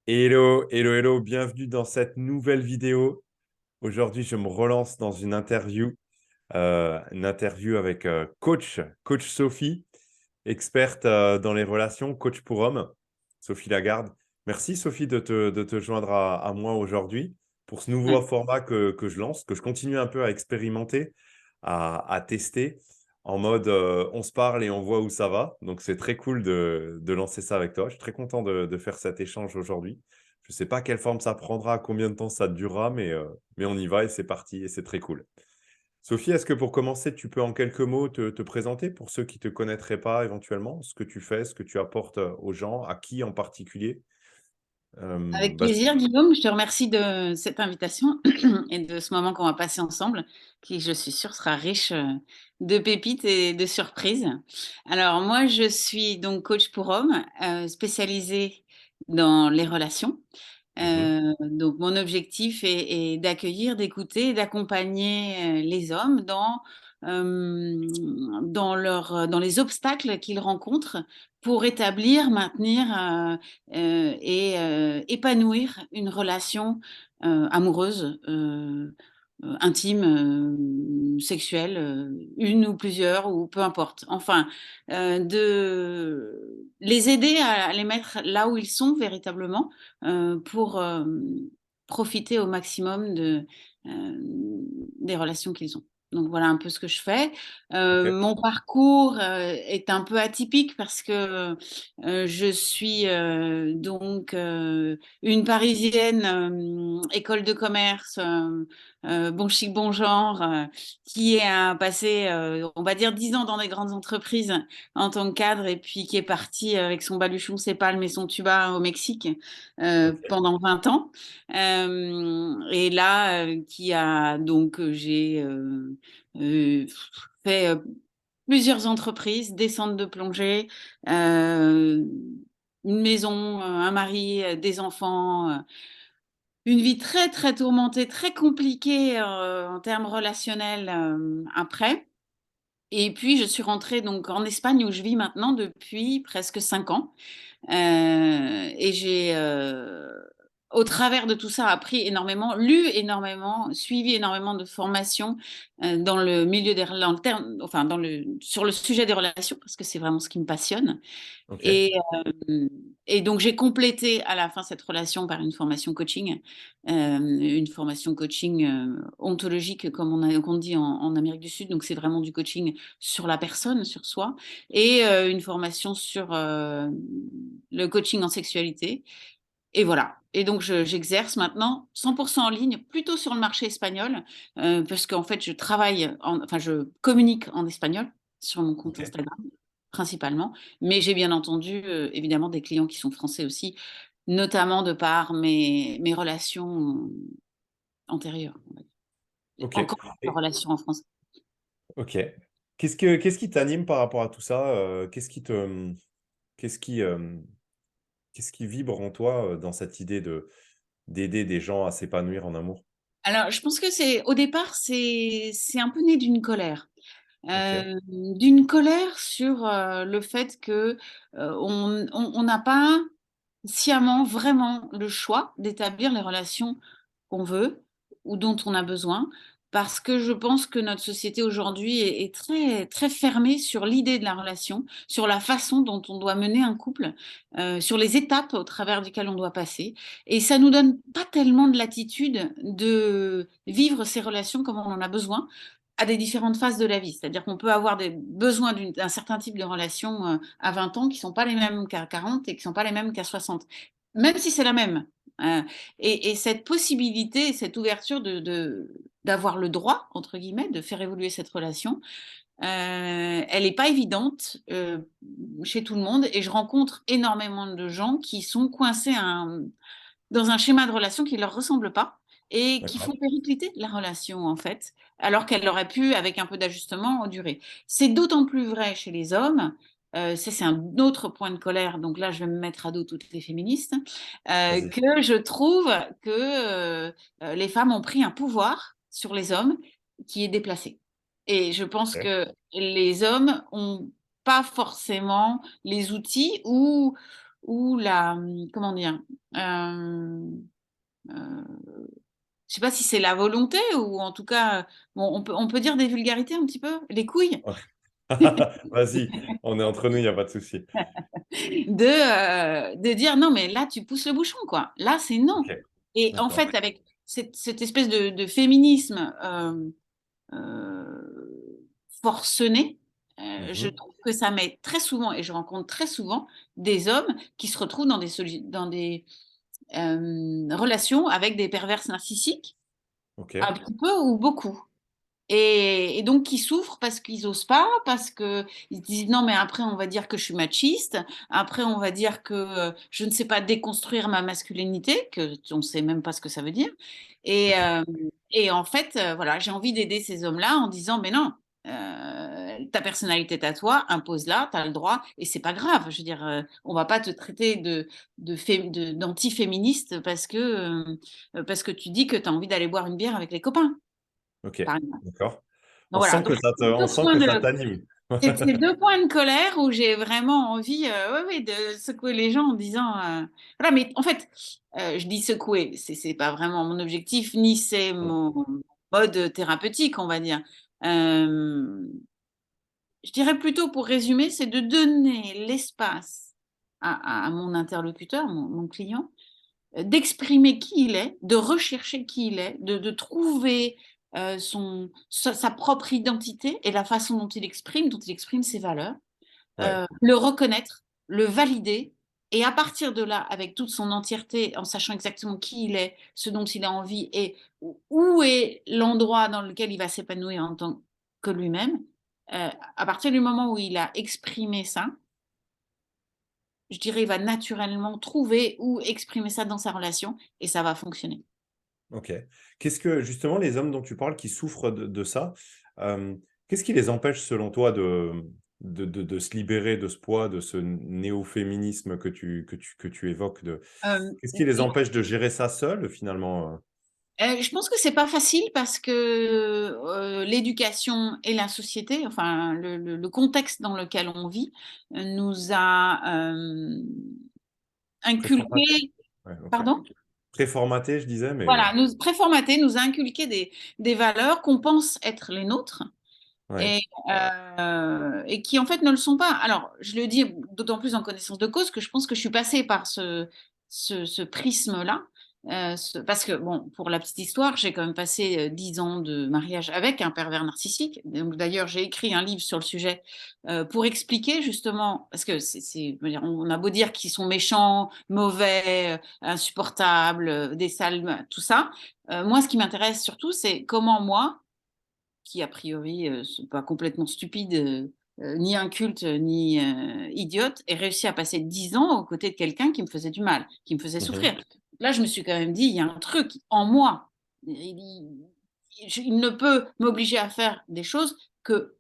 Hello, hello, hello, bienvenue dans cette nouvelle vidéo. Aujourd'hui, je me relance dans une interview avec coach Sophie, experte dans les relations, coach pour hommes, Sophie Lagarde. Merci Sophie de te joindre à moi aujourd'hui pour ce nouveau Ouais. format que je lance, que je continue un peu à expérimenter, à tester en mode on se parle et on voit où ça va. Donc c'est très cool de lancer ça avec toi. Je suis très content de faire cet échange aujourd'hui. Je ne sais pas quelle forme ça prendra, combien de temps ça durera, mais on y va et c'est parti et c'est très cool. Sophie, est-ce que pour commencer, tu peux en quelques mots te présenter pour ceux qui ne te connaîtraient pas éventuellement, ce que tu fais, ce que tu apportes aux gens, à qui en particulier? Avec Vas-y. plaisir, Guillaume. Je te remercie de cette invitation et de ce moment qu'on va passer ensemble, qui, je suis sûre, sera riche de pépites et de surprises. Alors, moi, je suis donc coach pour hommes, spécialisée dans les relations. Mhm. Donc, mon objectif est d'accueillir, d'écouter et d'accompagner les hommes dans les obstacles qu'ils rencontrent pour établir, maintenir et épanouir une relation amoureuse, intime, sexuelle, une ou plusieurs, ou peu importe. Enfin, de les aider à les mettre là où ils sont véritablement pour profiter au maximum des relations qu'ils ont. Donc voilà un peu ce que je fais. Ok. Mon parcours est un peu atypique parce que je suis donc une Parisienne, école de commerce, bon chic, bon genre, qui a passé, on va dire, 10 ans dans des grandes entreprises en tant que cadre et puis qui est partie avec son baluchon, ses palmes et son tuba au Mexique Ok. pendant 20 ans. Et là, j'ai euh, fait plusieurs entreprises, des centres de plongée, euh, une maison, un mari, des enfants, une vie très, très tourmentée, très compliquée en termes relationnels après. Et puis, je suis rentrée donc en Espagne où je vis maintenant depuis presque 5 ans. Et j'ai, au travers de tout ça, appris énormément, lu énormément, suivi énormément de formations dans le milieu dans le enfin, sur le sujet des relations, parce que c'est vraiment ce qui me passionne. Ok. Et, euh, et donc, j'ai complété à la fin cette relation par une formation coaching ontologique, comme qu'on dit en Amérique du Sud. Donc, c'est vraiment du coaching sur la personne, sur soi, et une formation sur le coaching en sexualité. Et voilà. Et donc, j'exerce maintenant 100% en ligne, plutôt sur le marché espagnol, parce qu'en fait, enfin, je communique en espagnol sur mon compte Ok. Instagram principalement, mais j'ai bien entendu évidemment des clients qui sont français aussi, notamment de par mes relations antérieures, on va dire. Ok. Encore des Et- relations en France. ok. Qu'est-ce qui t'anime par rapport à tout ça? Qu'est-ce qui, euh, qu'est-ce qui vibre en toi dans cette idée d'aider des gens à s'épanouir en amour? Alors, je pense que au départ, c'est un peu né Ok. d'une colère sur le fait que on n'a pas sciemment vraiment le choix d'établir les relations qu'on veut ou dont on a besoin, parce que je pense que notre société aujourd'hui est très, très fermée sur l'idée de la relation, sur la façon dont on doit mener un couple, sur les étapes au travers desquelles on doit passer. Et ça nous donne pas tellement de latitude de vivre ces relations comme on en a besoin à des différentes phases de la vie. C'est-à-dire qu'on peut avoir des besoins d'un certain type de relation à 20 ans qui ne sont pas les mêmes qu'à 40 et qui ne sont pas les mêmes qu'à 60, même si c'est la même. Euh, et cette possibilité, cette ouverture d'avoir le droit, entre guillemets, de faire évoluer cette relation, elle n'est pas évidente chez tout le monde. Et je rencontre énormément de gens qui sont coincés dans un schéma de relation qui ne leur ressemble pas et qui font D'accord. péricliter la relation, en fait, alors qu'elle aurait pu, avec un peu d'ajustement, durer. C'est d'autant plus vrai chez les hommes. Ça, c'est un autre point de colère. Donc là, je vais me mettre à dos toutes les féministes, Vas-y. que je trouve que les femmes ont pris un pouvoir sur les hommes qui est déplacé. Et je pense Ok. que les hommes ont pas forcément les outils ou ou comment dire, euh, je sais pas si c'est la volonté ou en tout cas, bon, on peut dire des vulgarités un petit peu, les couilles, Vas-y, on est entre nous, il n'y a pas de souci. de dire non, mais là, tu pousses le bouchon, quoi. Là, c'est Ok, non. Et en d'accord. fait, avec cette espèce de féminisme euh, forcené, je Mhm. trouve que ça met très souvent, et je rencontre très souvent, des hommes qui se retrouvent dans des relations avec des perverses narcissiques, Ok, un petit peu ou beaucoup. Et donc, qui souffrent parce qu'ils osent pas, parce qu'ils se disent non, mais après, on va dire que je suis machiste, après, on va dire que je ne sais pas déconstruire ma masculinité, que on ne sait même pas ce que ça veut dire. Et, ok, euh, et en fait, voilà, j'ai envie d'aider ces hommes-là en disant, mais non, ta personnalité est à toi, impose-la, tu as le droit, et c'est pas grave. Je veux dire, on va pas te traiter d'anti-féministe parce que tu dis que tu as envie d'aller boire une bière avec les copains, ok, par exemple. d'accord. Donc voilà, donc On sent que ça t'anime. c'est deux points de colère où j'ai vraiment envie ouais, ouais, de secouer les gens en disant voilà, mais en fait, je dis secouer, c'est pas vraiment mon objectif, ni c'est Mm. mon mode thérapeutique, on va dire. Euh, je dirais plutôt, pour résumer, c'est de donner l'espace à mon interlocuteur, mon client, d'exprimer qui il est, de rechercher qui il est, de trouver sa propre identité et la façon dont il exprime ses valeurs, Ouais, le reconnaître, le valider, et à partir de là, avec toute son entièreté, en sachant exactement qui il est, ce dont il a envie et où est l'endroit dans lequel il va s'épanouir en tant que lui-même, à partir du moment où il a exprimé ça, je dirais, il va naturellement trouver ou exprimer ça dans sa relation et ça va fonctionner. ok. Qu'est-ce que, justement, les hommes dont tu parles qui souffrent de ça, euh, qu'est-ce qui les empêche, selon toi, de se libérer de ce poids, de ce néo-féminisme que tu évoques Euh, Qu'est-ce qui les empêche de gérer ça seul, finalement? je pense que c'est pas facile parce que l'éducation et la société, enfin le contexte dans lequel on vit, nous a Très formaté? inculqué, Ouais, ok. pardon? Très formaté, je disais, mais Voilà, nous préformaté, nous a inculqué des valeurs qu'on pense être les nôtres ouais. et, et qui en fait ne le sont pas. Alors, je le dis d'autant plus en connaissance de cause que je pense que je suis passée par ce prisme-là. Parce que, bon, pour la petite histoire, j'ai quand même passé 10 ans de mariage avec un pervers narcissique. Donc, d'ailleurs, j'ai écrit un livre sur le sujet pour expliquer justement, parce que je veux dire, on a beau dire qu'ils sont méchants, mauvais, insupportables, des sales, tout ça. Moi, ce qui m'intéresse surtout, c'est comment moi, qui a priori sont pas complètement stupides, ni incultes, ni idiotes, et réussi à passer 10 ans aux côtés de quelqu'un qui me faisait du mal, qui me faisait Mhm. souffrir. Là, je me suis quand même dit, il y a un truc en moi. Il ne peut m'obliger à faire des choses que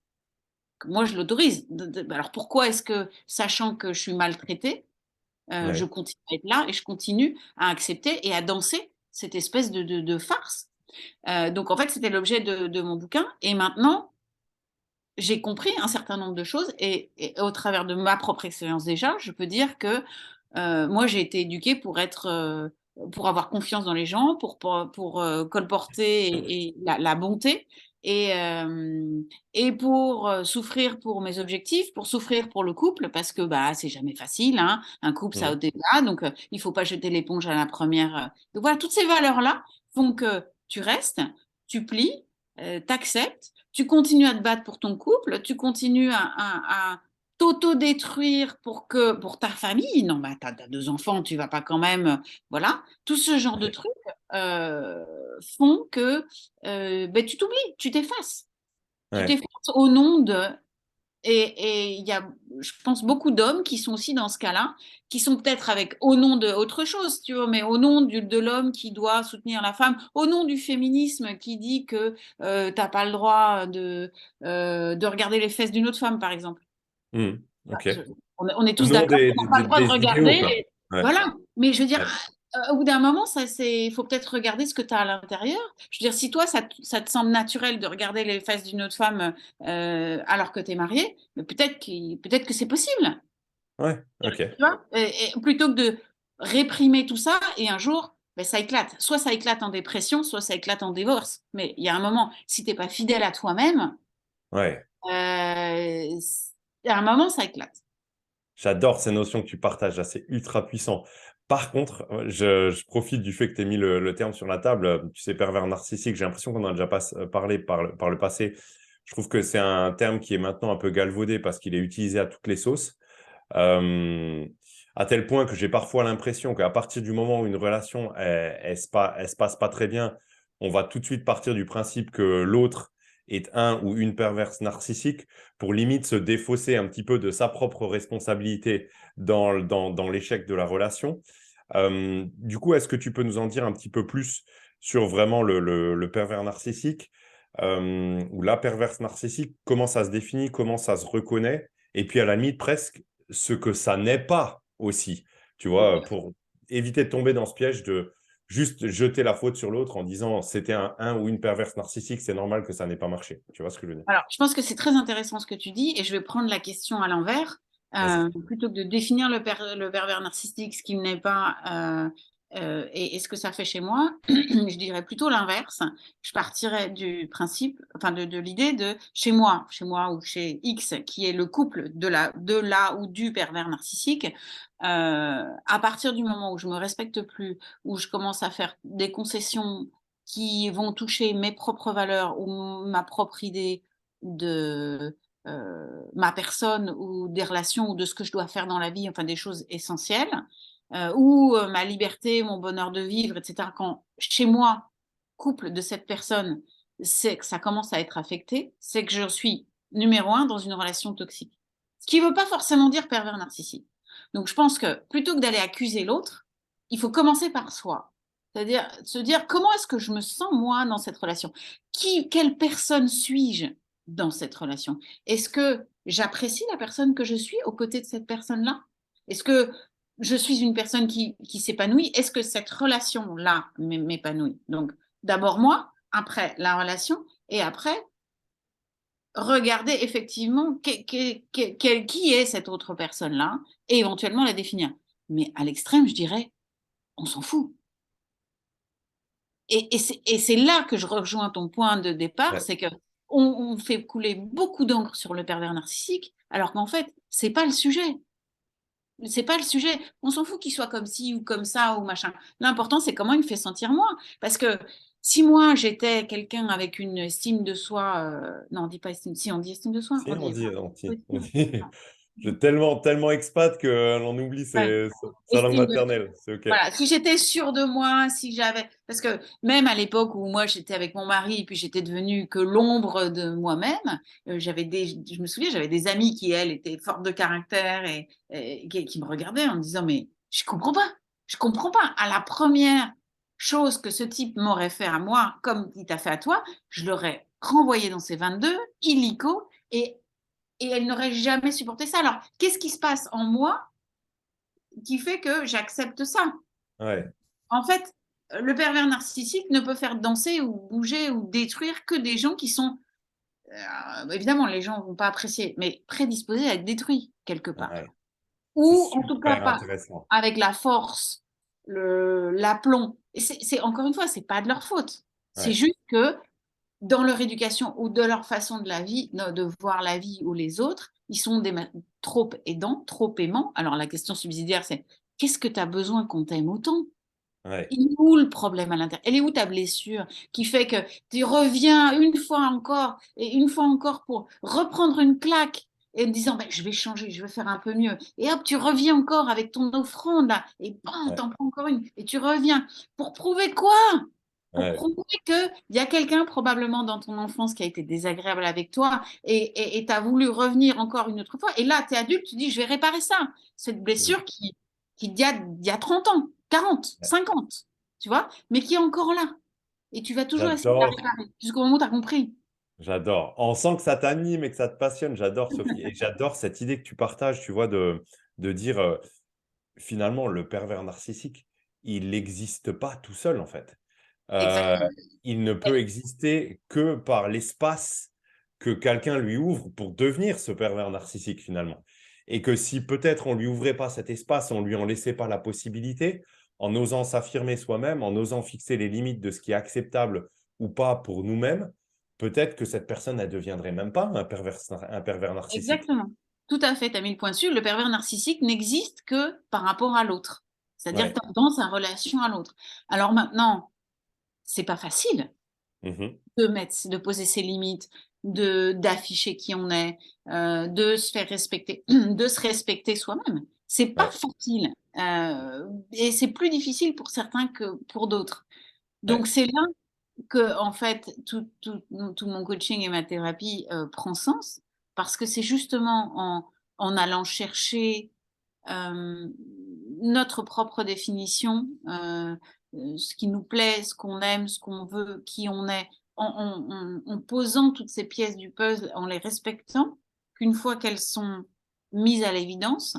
moi je l'autorise. Alors pourquoi est-ce que, sachant que je suis maltraitée, je Ouais. continue à être là et je continue à accepter et à danser cette espèce de farce. Donc en fait, c'était l'objet de mon bouquin. Et maintenant, j'ai compris un certain nombre de choses et au travers de ma propre expérience déjà, je peux dire que moi j'ai été éduquée pour avoir confiance dans les gens, pour colporter et la bonté et pour souffrir pour mes objectifs, pour souffrir pour le couple parce que bah c'est jamais facile, hein, un couple ça a Mhm. au-delà, donc il faut pas jeter l'éponge à la première. Donc voilà, toutes ces valeurs là font que tu restes, tu plies, t'acceptes, tu continues à te battre pour ton couple, tu continues à t'auto-détruire pour ta famille. Non, bah, tu as 2 enfants, tu vas pas quand même, voilà. Tout ce genre de Ouais. trucs euh, font que ben, tu t'oublies, tu t'effaces. Tu Ouais. t'effaces au nom de. Et il y a, je pense, beaucoup d'hommes qui sont aussi dans ce cas-là, qui sont peut-être avec au nom de autre chose, tu vois, mais au nom de l'homme qui doit soutenir la femme, au nom du féminisme qui dit que t'as pas le droit de regarder les fesses d'une autre femme, par exemple. Mhm. Ok. On est Au tous nom d'accord qu'on n'a pas le droit de des idéaux, quoi. regarder. Ouais. Voilà. Mais je veux dire, Ouais. au bout d'un moment, il faut peut-être regarder ce que tu as à l'intérieur. Je veux dire, si toi, ça te semble naturel de regarder les fesses d'une autre femme alors que tu es marié, mais peut-être que c'est possible. Ouais, ok. Tu vois? Et plutôt que de réprimer tout ça et un jour, ben, ça éclate. Soit ça éclate en dépression, soit ça éclate en divorce. Mais il y a un moment, si tu es pas fidèle à toi-même, Ouais. il y a un moment, ça éclate. J'adore ces notions que tu partages, là, c'est ultra puissant. Par contre, je profite du fait que tu aies mis le terme sur la table. Tu sais, pervers narcissique, j'ai l'impression qu'on en a déjà parlé par le passé. Je trouve que c'est un terme qui est maintenant un peu galvaudé parce qu'il est utilisé à toutes les sauces. Euh, à tel point que j'ai parfois l'impression qu'à partir du moment où une relation elle se passe pas très bien, on va tout de suite partir du principe que l'autre est un ou une perverse narcissique pour limite se défausser un petit peu de sa propre responsabilité dans l'échec de la relation. Du coup, est-ce que tu peux nous en dire un petit peu plus sur vraiment le pervers narcissique ou la perverse narcissique, comment ça se définit, comment ça se reconnaît, et puis à la limite presque ce que ça n'est pas aussi, tu vois, pour éviter de tomber dans ce piège de juste jeter la faute sur l'autre en disant c'était un ou une perverse narcissique, c'est normal que ça n'ait pas marché. Tu vois ce que je veux dire? Alors, je pense que c'est très intéressant ce que tu dis et je vais prendre la question à l'envers. Vas-y. Plutôt que de définir le pervers narcissique, ce qui n'est pas et ce que ça fait chez moi, je dirais plutôt l'inverse. Je partirais du principe, enfin de l'idée de chez moi ou chez X, qui est le couple de la ou du pervers narcissique. À partir du moment où je me respecte plus, où je commence à faire des concessions qui vont toucher mes propres valeurs ou ma propre idée de ma personne ou des relations ou de ce que je dois faire dans la vie, enfin des choses essentielles, ou ma liberté, mon bonheur de vivre, etc. Quand chez moi, couple de cette personne, c'est que ça commence à être affecté, c'est que je suis numéro un dans une relation toxique. Ce qui ne veut pas forcément dire pervers narcissique. Donc je pense que plutôt que d'aller accuser l'autre, il faut commencer par soi. C'est-à-dire se dire comment est-ce que je me sens moi dans cette relation? Quelle personne suis-je dans cette relation? Est-ce que j'apprécie la personne que je suis aux côtés de cette personne-là? Est-ce que je suis une personne qui s'épanouit? Est-ce que cette relation-là m'épanouit? Donc, d'abord moi, après la relation, et après, regarder effectivement qui est cette autre personne-là, et éventuellement la définir. Mais à l'extrême, je dirais, on s'en fout. Et c'est là que je rejoins ton point de départ, Ouais. c'est que on fait couler beaucoup d'encre sur le pervers narcissique, alors qu'en fait, c'est pas le sujet. C'est pas le sujet. On s'en fout qu'il soit comme ci ou comme ça ou machin. L'important, c'est comment il me fait sentir moi. Parce que si moi, j'étais quelqu'un avec une estime de soi, non, on dit pas estime, si on dit estime de soi, Si, on oui, dit, je suis tellement expat que l'on oublie ouais, sa langue estime de maternelle. C'est OK. voilà, si j'étais sûre de moi, si j'avais parce que même à l'époque où moi j'étais avec mon mari et puis j'étais devenue que l'ombre de moi-même, je me souviens, j'avais des amies qui elles étaient fortes de caractère et qui me regardaient en me disant mais je comprends pas. À la première chose que ce type m'aurait fait à moi, comme il t'a fait à toi, je l'aurais renvoyé dans ses 22 illico et elle n'aurait jamais supporté ça. Alors qu'est-ce qui se passe en moi qui fait que j'accepte ça? Ouais. En fait, le pervers narcissique ne peut faire danser ou bouger ou détruire que des gens qui sont, évidemment, les gens ne vont pas apprécier, mais prédisposés à être détruits quelque part. Ouais. C'est Ou en tout cas super pas intéressant. avec la force, l'aplomb. Et encore une fois, c'est pas de leur faute. C'est Ouais. juste que dans leur éducation ou de leur façon de la vie, de voir la vie ou les autres, ils sont trop aidants, trop aimants. Alors la question subsidiaire, c'est qu'est-ce que tu as besoin qu'on t'aime autant? Ouais. Il est où le problème à l'intérieur? Elle est où ta blessure qui fait que tu reviens une fois encore et une fois encore pour reprendre une claque et en disant ben, je vais changer, je vais faire un peu mieux. Et hop, tu reviens encore avec ton offrande là et bam, Ouais. t'en prends encore une et tu reviens. Pour prouver quoi? Pour Ouais. prouver qu'il y a quelqu'un probablement dans ton enfance qui a été désagréable avec toi et tu as voulu revenir encore une autre fois. Et là, tu es adulte, tu dis je vais réparer ça. Cette blessure qui il y a 30 ans, 40, Ouais. 50, tu vois, mais qui est encore là. Et tu vas toujours essayer de la J'adore. réparer jusqu'au moment où tu as compris. J'adore. On sent que ça t'anime et que ça te passionne. J'adore, Sophie. Et j'adore cette idée que tu partages, tu vois, de dire finalement, le pervers narcissique, il n'existe pas tout seul, en fait. Euh, Exactement. il ne peut exister que par l'espace que quelqu'un lui ouvre pour devenir ce pervers narcissique, finalement. Et que si peut-être on ne lui ouvrait pas cet espace, on ne lui en laissait pas la possibilité, en osant s'affirmer soi-même, en osant fixer les limites de ce qui est acceptable ou pas pour nous-mêmes, peut-être que cette personne, elle ne deviendrait même pas un pervers narcissique. Exactement. Tout à fait, tu as mis le point dessus. Le pervers narcissique n'existe que par rapport à l'autre. C'est-à-dire Ouais. dans sa relation à l'autre. Alors maintenant, c'est pas facile Mhm. de poser ses limites, d'afficher qui on est, de se faire respecter, de se respecter soi-même. C'est pas Ouais. facile, et c'est plus difficile pour certains que pour d'autres. Donc Ouais. c'est là que en fait tout mon coaching et ma thérapie, prend sens parce que c'est justement en allant chercher, hem, notre propre définition, ce qui nous plaît, ce qu'on aime, ce qu'on veut, qui on est, en posant toutes ces pièces du puzzle, en les respectant, qu'une fois qu'elles sont mises à l'évidence,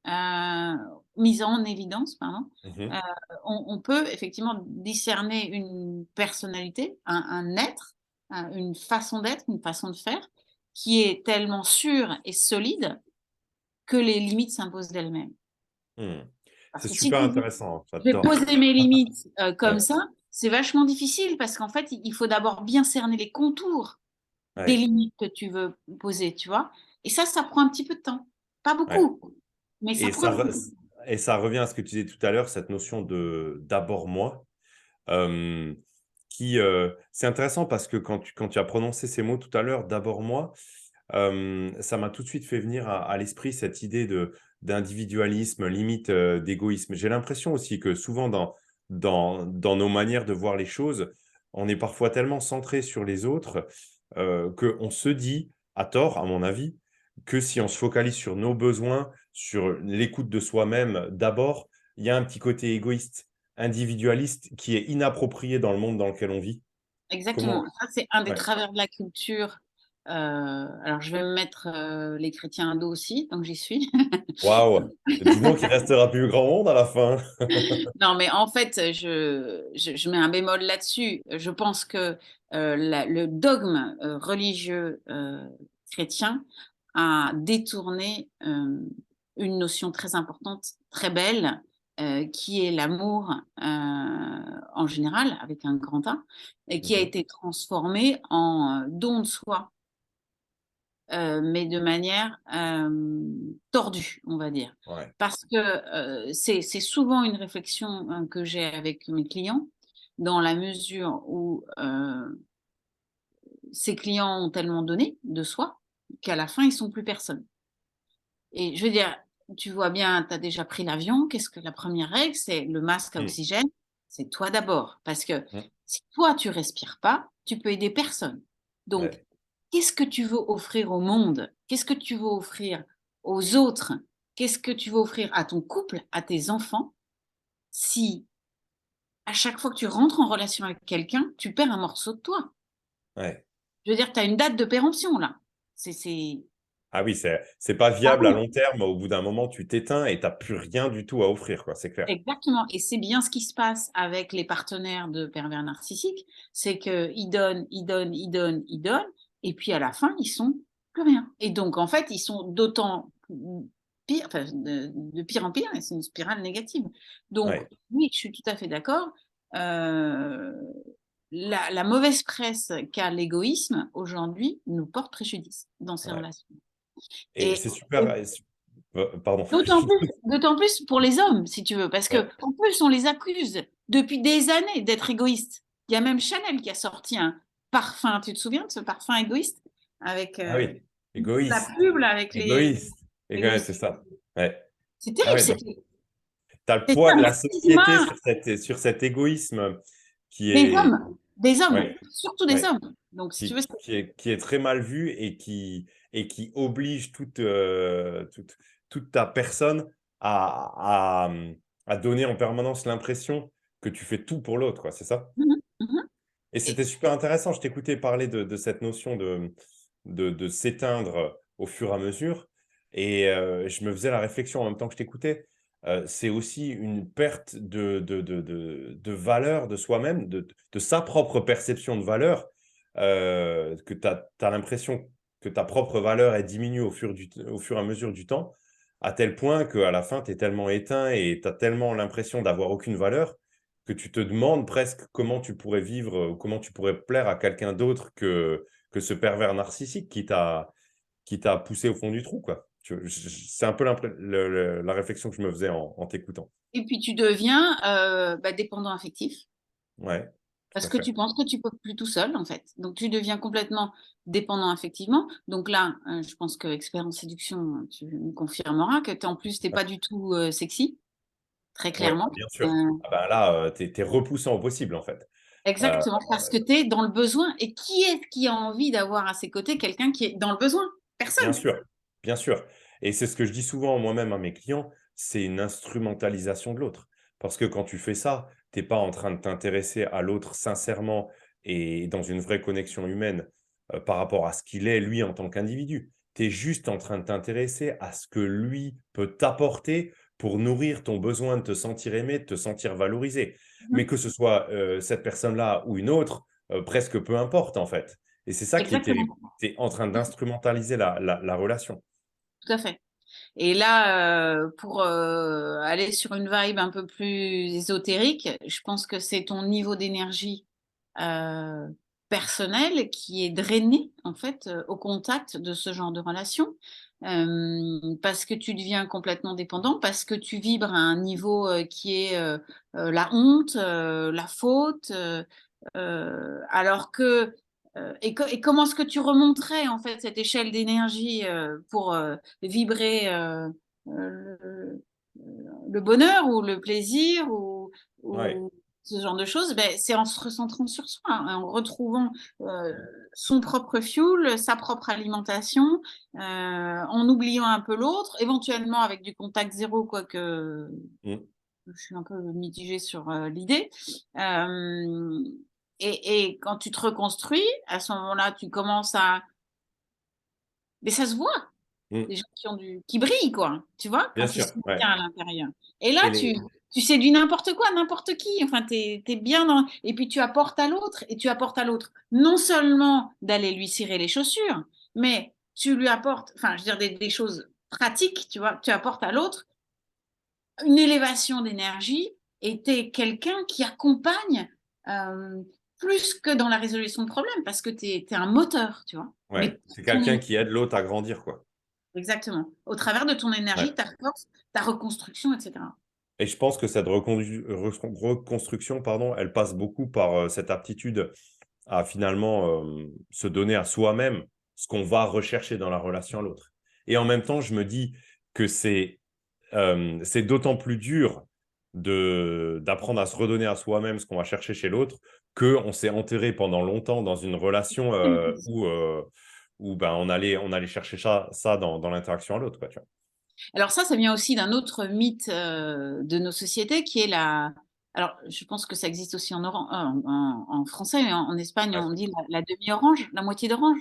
heu, mises en évidence, pardon, heu, Mhm. on peut effectivement discerner une personnalité, un être, une façon d'être, une façon de faire qui est tellement sûre et solide que les limites s'imposent d'elles-mêmes. Mhm. Parce C'est que si super tu dis: intéressant, «Je vais j'adore. poser mes limites», comme Ouais. ça, c'est vachement difficile parce qu'en fait, il faut d'abord bien cerner les contours des Ouais. limites que tu veux poser, tu vois? Et ça prend un petit peu de temps. Pas Ouais. beaucoup, mais ça Et prend un petit peu de temps. ça revient à ce que tu disais tout à l'heure, cette notion de d'abord moi. Euh, c'est intéressant parce que quand tu as prononcé ces mots tout à l'heure, d'abord moi, ça m'a tout de suite fait venir à l'esprit cette idée d'individualisme, limite d'égoïsme. J'ai l'impression aussi que souvent dans nos manières de voir les choses, on est parfois tellement centré sur les autres qu'on se dit, à tort, à mon avis, que si on se focalise sur nos besoins, sur l'écoute de soi-même d'abord, il y a un petit côté égoïste, individualiste qui est inapproprié dans le monde dans lequel on vit. Exactement. Comment? Ça, c'est un des Ouais. travers de la culture. Alors je vais me mettre, les chrétiens hindous aussi, donc j'y suis. Waouh! Dis donc, il restera plus grand monde à la fin. Non, mais en fait, je mets un bémol là-dessus. Je pense que, la le dogme, religieux, chrétien a détourné, une notion très importante, très belle, qui est l'amour, en général, avec un grand A, et qui a Mmh. été transformé en, don de soi. Mais de manière, tordue, on va dire. Ouais. Parce que, c'est souvent une réflexion, que j'ai avec mes clients, dans la mesure où, ces clients ont tellement donné de soi, qu'à la fin, ils sont plus personne. Et je veux dire, tu vois bien, tu as déjà pris l'avion, qu'est-ce que la première règle? C'est le masque à Mmh. oxygène, c'est toi d'abord. Parce que Mmh. si toi, tu respires pas, tu peux aider personne. Donc, Ouais. qu'est-ce que tu veux offrir au monde? Qu'est-ce que tu veux offrir aux autres? Qu'est-ce que tu veux offrir à ton couple, à tes enfants, si à chaque fois que tu rentres en relation avec quelqu'un, tu perds un morceau de toi? Ouais. Je veux dire, tu as une date de péremption là. C'est Ah oui, c'est pas ça viable à roule. long terme. Au bout d'un moment, tu t'éteins et tu as plus rien du tout à offrir, quoi, c'est clair. Exactement, et c'est bien ce qui se passe avec les partenaires de pervers narcissiques, c'est qu'ils donnent, ils donnent, ils donnent, ils donnent, et puis à la fin, ils sont plus rien. Et donc en fait, ils sont d'autant pire, enfin, de pire en pire, et c'est une spirale négative. Donc Ouais. oui, je suis tout à fait d'accord. Euh, la mauvaise presse qu'a l'égoïsme aujourd'hui nous porte préjudice dans ces Ouais. relations. Et Et c'est super pardon. d'autant plus pour les hommes, si tu veux, parce que Ouais. en plus, on les accuse depuis des années d'être égoïstes. Il y a même Chanel qui a sorti un parfum, tu te souviens de ce parfum égoïste? Avec, Ah oui, la égoïste, pub là, avec les égoïste. Et ouais, égoïstes. c'est ça. Ouais. C'est Ah terrible, ouais, donc tu as le c'était poids de un la société stigma sur cet égoïsme qui des est hommes, des hommes, ouais, surtout des ouais. hommes. Donc si tu veux, Qui est très mal vu et qui oblige toute ta personne à donner en permanence l'impression que tu fais tout pour l'autre, quoi, c'est ça? mmh mh, mmh Et et c'était super intéressant. Je t'écoutais parler de cette notion de s'éteindre au fur et à mesure. Et je me faisais la réflexion en même temps que je t'écoutais. C'est aussi une perte de valeur de soi-même, de sa propre perception de valeur, que tu as l'impression que ta propre valeur, elle diminue au fur et à mesure du temps, à tel point qu'à la fin, tu es tellement éteint et tu as tellement l'impression d'avoir aucune valeur que tu te demandes presque comment tu pourrais vivre ou comment tu pourrais plaire à quelqu'un d'autre que ce pervers narcissique qui t'a poussé au fond du trou, quoi. C'est un peu la réflexion que je me faisais en t'écoutant. Et puis tu deviens dépendant affectif Ouais, tout parce à que fait. tu penses que tu peux plus tout seul, en fait. Donc tu deviens complètement dépendant affectivement. Donc là, je pense que expert en séduction, tu me confirmeras que en plus, tu n'es Ouais, pas du tout sexy, très ouais, clairement. bien Euh, sûr. Ah ben là, tu es repoussant au possible, en fait. Euh, Exactement, parce que tu es dans le besoin. Et qui est-ce qui a envie d'avoir à ses côtés quelqu'un qui est dans le besoin? Bien Personne. sûr, bien sûr. Et c'est ce que je dis souvent moi-même à mes clients, c'est une instrumentalisation de l'autre. Parce que quand tu fais ça, tu es pas en train de t'intéresser à l'autre sincèrement et dans une vraie connexion humaine par rapport à ce qu'il est, lui, en tant qu'individu. Tu es juste en train de t'intéresser à ce que lui peut t'apporter pour nourrir ton besoin de te sentir aimé, de te sentir valorisé. Mais Mhm. que ce soit cette personne-là ou une autre, presque peu importe, en fait. Et c'est ça qui est terrible. Exactement, Tu es en train d'instrumentaliser la relation. tout à fait. Et là, pour aller sur une vibe un peu plus ésotérique, je pense que c'est ton niveau d'énergie euh, personnel qui est drainé en fait au contact de ce genre de relation. Parce que tu deviens complètement dépendant, parce que tu vibres à un niveau qui est la honte, la faute, alors que et comment est-ce que tu remonterais en fait cette échelle d'énergie pour vibrer le bonheur ou le plaisir Ouais, ou ce genre de choses, ben, c'est en se recentrant sur soi, hein, en retrouvant euh, son propre fuel, sa propre alimentation, en oubliant un peu l'autre, éventuellement avec du contact zéro, quoique mm, je suis un peu mitigée sur l'idée. Euh, et quand tu te reconstruis, à ce moment-là, tu commences à... Mais ça se voit, mm, des gens qui brillent, quoi, tu vois, bien quand ils sûr, sont ouais. bien à l'intérieur. Et là, Et tu séduis n'importe quoi, n'importe qui. Enfin, t'es bien dans... Et puis tu apportes à l'autre, et tu apportes à l'autre non seulement d'aller lui cirer les chaussures, mais tu lui apportes, enfin, je veux dire, des choses pratiques, tu vois, tu apportes à l'autre une élévation d'énergie et tu es quelqu'un qui accompagne euh, plus que dans la résolution de problèmes parce que tu es un moteur, tu vois. ouais, Mais c'est ton quelqu'un qui aide l'autre à grandir, quoi. exactement, au travers de ton Ouais. énergie, ta force, ta reconstruction, etc. Et je pense que cette reconstruction, pardon, elle passe beaucoup par cette aptitude à finalement se donner à soi-même ce qu'on va rechercher dans la relation à l'autre. Et en même temps, je me dis que c'est d'autant plus dur d'apprendre à se redonner à soi-même ce qu'on va chercher chez l'autre qu'on s'est enterré pendant longtemps dans une relation où ben, on allait chercher ça dans l'interaction à l'autre, quoi, tu vois. Alors ça vient aussi d'un autre mythe de nos sociétés qui est la... Alors, je pense que ça existe aussi en français, mais en Espagne, Ouais. on dit la demi-orange, la moitié d'orange.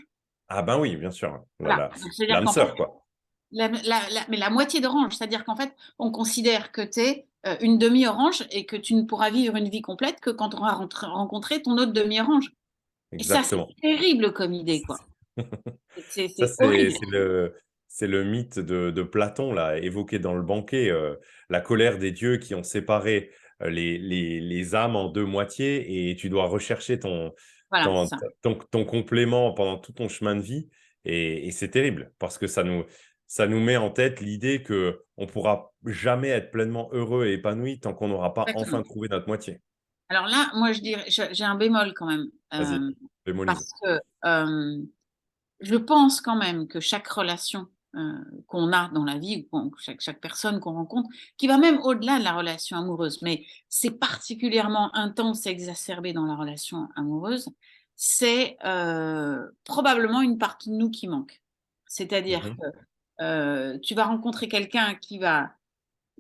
Ah ben oui, bien sûr. Voilà. Donc, c'est-à-dire L'âme qu'en fait, sœur, quoi. mais la moitié d'orange, c'est-à-dire qu'en fait, on considère que tu es une demi-orange et que tu ne pourras vivre une vie complète que quand on aura rencontré ton autre demi-orange. Et ça, c'est Exactement. terrible comme idée, quoi. Ça, C'est horrible. c'est le mythe de Platon, là, évoqué dans le banquet, la colère des dieux qui ont séparé les âmes en deux moitiés et tu dois rechercher Voilà, c'est ton, ça. ton complément pendant tout ton chemin de vie. Et c'est terrible parce que ça nous met en tête l'idée que on pourra jamais être pleinement heureux et épanoui tant qu'on n'aura pas enfin Exactement. trouvé notre moitié. Alors là, moi, je dirais, j'ai un bémol quand même. Vas-y, démonise. Parce que je pense quand même que chaque relation qu'on a dans la vie, ou chaque personne qu'on rencontre, qui va même au-delà de la relation amoureuse, mais c'est particulièrement intense et exacerbé dans la relation amoureuse, c'est probablement une partie de nous qui manque. C'est-à-dire Mhm. que tu vas rencontrer quelqu'un qui va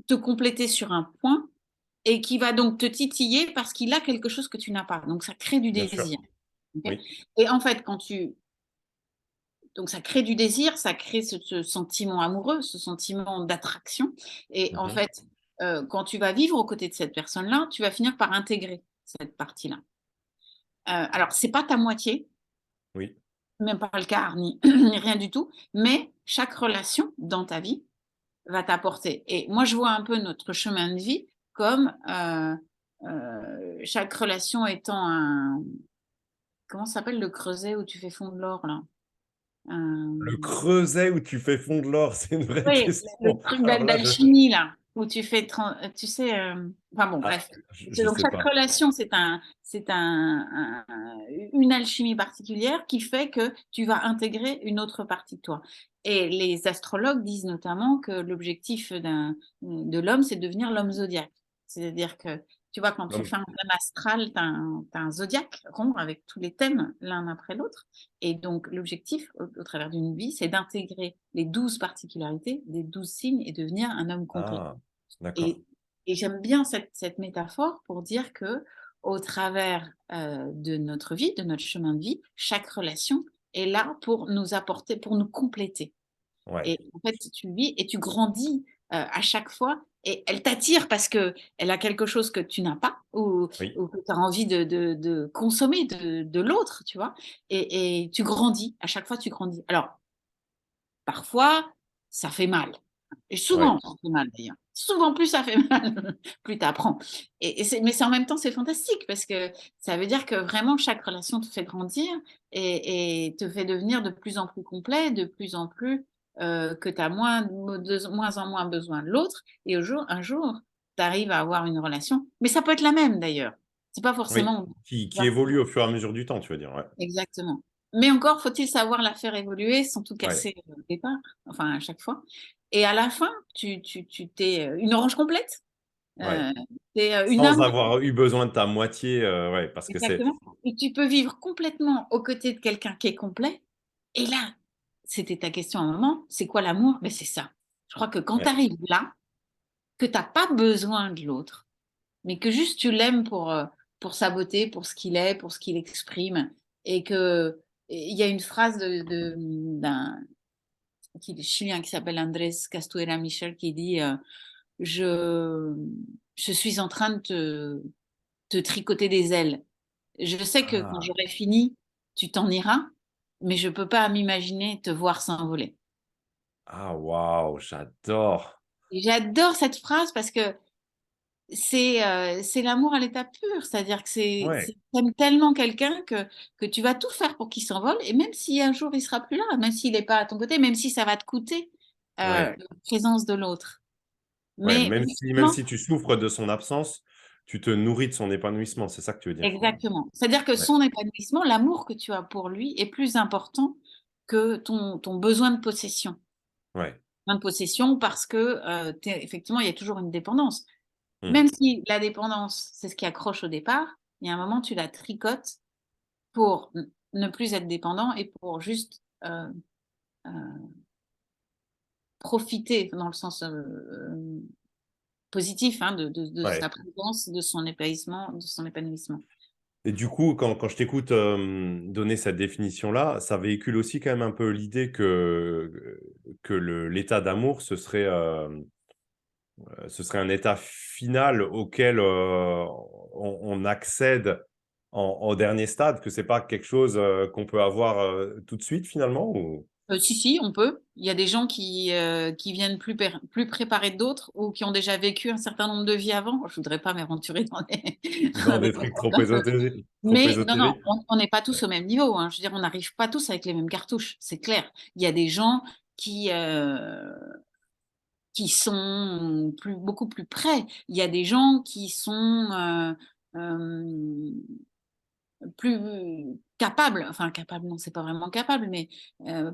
te compléter sur un point et qui va donc te titiller parce qu'il a quelque chose que tu n'as pas. Donc ça crée du Bien sûr, désir. Ok. oui. Et en fait, donc ça crée du désir, ça crée ce sentiment amoureux, ce sentiment d'attraction. Et en Mhm. fait, quand tu vas vivre aux côtés de cette personne-là, tu vas finir par intégrer cette partie-là. Alors, c'est pas ta moitié, Oui. même pas le quart, ni, ni rien du tout, mais chaque relation dans ta vie va t'apporter. Et moi, je vois un peu notre chemin de vie comme chaque relation étant un, comment ça s'appelle le creuset où tu fais fondre l'or là? Le Un- creuset où tu fais fondre l'or, c'est une vraie Oui, le question. truc Alors là, d'alchimie là, où tu fais, tu sais, enfin bon, ah, bref. je Donc sais chaque pas. relation, une alchimie particulière qui fait que tu vas intégrer une autre partie de toi. Et les astrologues disent notamment que l'objectif de l'homme, c'est de devenir l'homme zodiaque. C'est-à-dire que, tu vois, quand tu Non, fais un thème astral, tu as, un zodiaque rond avec tous les thèmes l'un après l'autre. Et donc, l'objectif, au travers d'une vie, c'est d'intégrer les 12 particularités des 12 signes et devenir un homme complet. ah, d'accord. Et, et j'aime bien cette métaphore pour dire que, au travers de notre vie, de notre chemin de vie, chaque relation est là pour nous apporter, pour nous compléter. Ouais, Et en fait, tu vis et tu grandis à chaque fois. Et elle t'attire parce qu'elle a quelque chose que tu n'as pas oui, ou que tu as envie de consommer de l'autre, tu vois. Et tu grandis. À chaque fois, tu grandis. Alors, parfois, ça fait mal. Et ouais, souvent, ça fait mal d'ailleurs. Souvent, plus ça fait mal, plus tu apprends. Mais c'est en même temps, c'est fantastique parce que ça veut dire que vraiment, chaque relation te fait grandir et te fait devenir de plus en plus complet, de plus en plus que tu as de moins en moins besoin de l'autre. Et un jour, tu arrives à avoir une relation. Mais ça peut être la même d'ailleurs. C'est pas oui. forcément. Qui évolue au fur et à mesure du temps, tu veux dire, ouais. Exactement. Mais encore faut-il savoir la faire évoluer sans tout Ouais, casser au départ, enfin à chaque fois. Et à la fin, tu t'es une orange complète, ouais. tu es une Sans âme avoir eu besoin de ta moitié, ouais, parce que c'est exactement. Et tu peux vivre complètement aux côtés de quelqu'un qui est complet. Et là, c'était ta question à un moment, c'est quoi l'amour? Mais c'est ça. Je crois que quand tu ouais, arrives là, que tu as pas besoin de l'autre, mais que juste tu l'aimes pour sa beauté, pour ce qu'il est, pour ce qu'il exprime, et que il y a une phrase d'un chilien qui s'appelle Andrés Castuera Michel qui dit je, je suis en train de te tricoter des ailes. Je sais que quand ah, j'aurai fini, tu t'en iras, mais je peux pas m'imaginer te voir s'envoler. ah, waouh, j'adore. Et j'adore cette phrase parce que c'est l'amour à l'état pur, c'est-à-dire que Ouais, tu tellement quelqu'un que tu vas tout faire pour qu'il s'envole et même si un jour il sera plus là, même s'il est pas à ton côté, même si ça va te coûter, ouais, la présence de l'autre. ouais, Mais même effectivement si tu souffres de son absence, tu te nourris de son épanouissement, c'est ça que tu veux dire, finalement? exactement. C'est-à-dire que Ouais, son épanouissement, l'amour que tu as pour lui est plus important que ton besoin de possession. ouais, Besoin de possession parce que, effectivement, il y a toujours une dépendance. mmh, Même si la dépendance, c'est ce qui accroche au départ, il y a un moment, tu la tricotes pour ne plus être dépendant et pour juste, heu, profiter dans le sens, positif, hein, de sa ouais. présence, de son épanouissement. Et du coup, quand je t'écoute, donner cette définition-là, ça véhicule aussi quand même un peu l'idée que l'état d'amour, ce serait un état final auquel, on accède en dernier stade, que c'est pas quelque chose, qu'on peut avoir, tout de suite finalement ou? Si, si, on peut. Il y a des gens qui viennent plus préparés que d'autres ou qui ont déjà vécu un certain nombre de vies avant. Je voudrais pas m'aventurer dans des Dans dans des des trucs trop problèmes. Mais non, non, ésotériques? on n'est pas tous au même niveau, hein. Je veux dire, on n'arrive pas tous avec les mêmes cartouches, c'est clair. Il y a des gens qui, heu, qui sont beaucoup plus près. Il y a des gens qui sont, hem plus capable, enfin capable, non, c'est pas vraiment capable, mais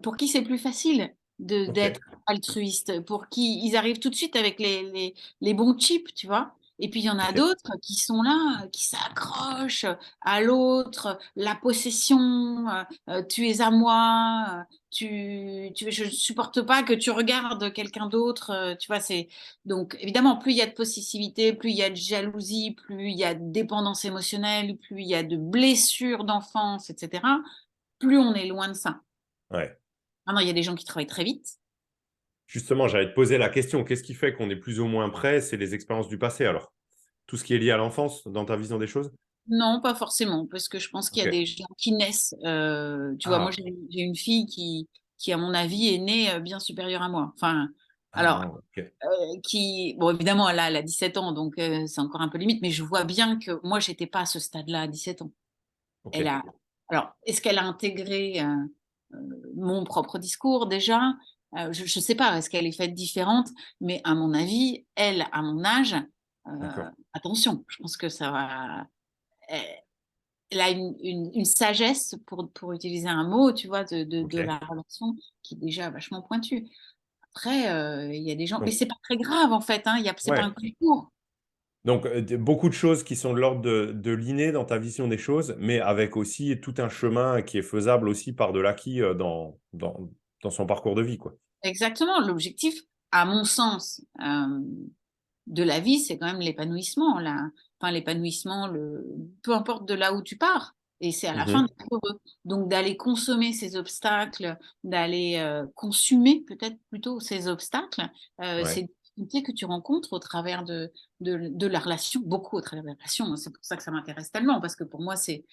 pour qui c'est plus facile d'être OK. altruiste, pour qui ils arrivent tout de suite avec les bons chips, tu vois? Et puis il y en a OK. d'autres qui sont là, qui s'accrochent à l'autre, la possession, «Tu es à moi», «Je ne supporte pas que tu regardes quelqu'un d'autre», tu vois? Donc évidemment, plus il y a de possessivité, plus il y a de jalousie, plus il y a de dépendance émotionnelle, plus il y a de blessures d'enfance, et cetera, plus on est loin de ça. Ouais. Maintenant, il y a des gens qui travaillent très vite. Justement, j'allais te poser la question, qu'est-ce qui fait qu'on est plus ou moins prêt? C'est les expériences du passé alors? Tout ce qui est lié à l'enfance, dans ta vision des choses? Non, pas forcément, parce que je pense qu'il y a OK. des gens qui naissent, tu vois? Ah Moi, OK. j'ai une fille qui à mon avis est née, bien supérieure à moi. Enfin, Alors, Ah, ok. bon, évidemment, là, elle a 17 ans, donc c'est encore un peu limite, mais je vois bien que moi, j'étais pas à ce stade-là à 17 ans. Ok. Elle a alors, est-ce qu'elle a intégré, mon propre discours déjà? Je ne sais pas, est-ce qu'elle est faite différente? Mais à mon avis, elle, à mon âge, D'accord. attention, je pense que ça va elle a une sagesse pour utiliser un mot, tu vois, de Ok. la relation qui est déjà vachement pointue. Après, il y a des gens mais Donc, c'est pas très grave en fait, hein, il y a c'est pas un ouais. concours. Donc, beaucoup de choses qui sont de l'ordre de l'inné dans ta vision des choses, mais avec aussi tout un chemin qui est faisable aussi par de l'acquis dans son parcours de vie, quoi. Exactement, l'objectif, à mon sens, de la vie, c'est quand même l'épanouissement, là. Enfin, l'épanouissement, peu importe de là où tu pars. Et c'est à la fin Mhm. d'être heureux. Donc, d'aller consommer ces obstacles, d'aller consumer peut-être plutôt ces obstacles, c'est Ouais. des difficultés que tu rencontres au travers de la relation, beaucoup au travers de la relation, hein. C'est pour ça que ça m'intéresse tellement, parce que pour moi, c'est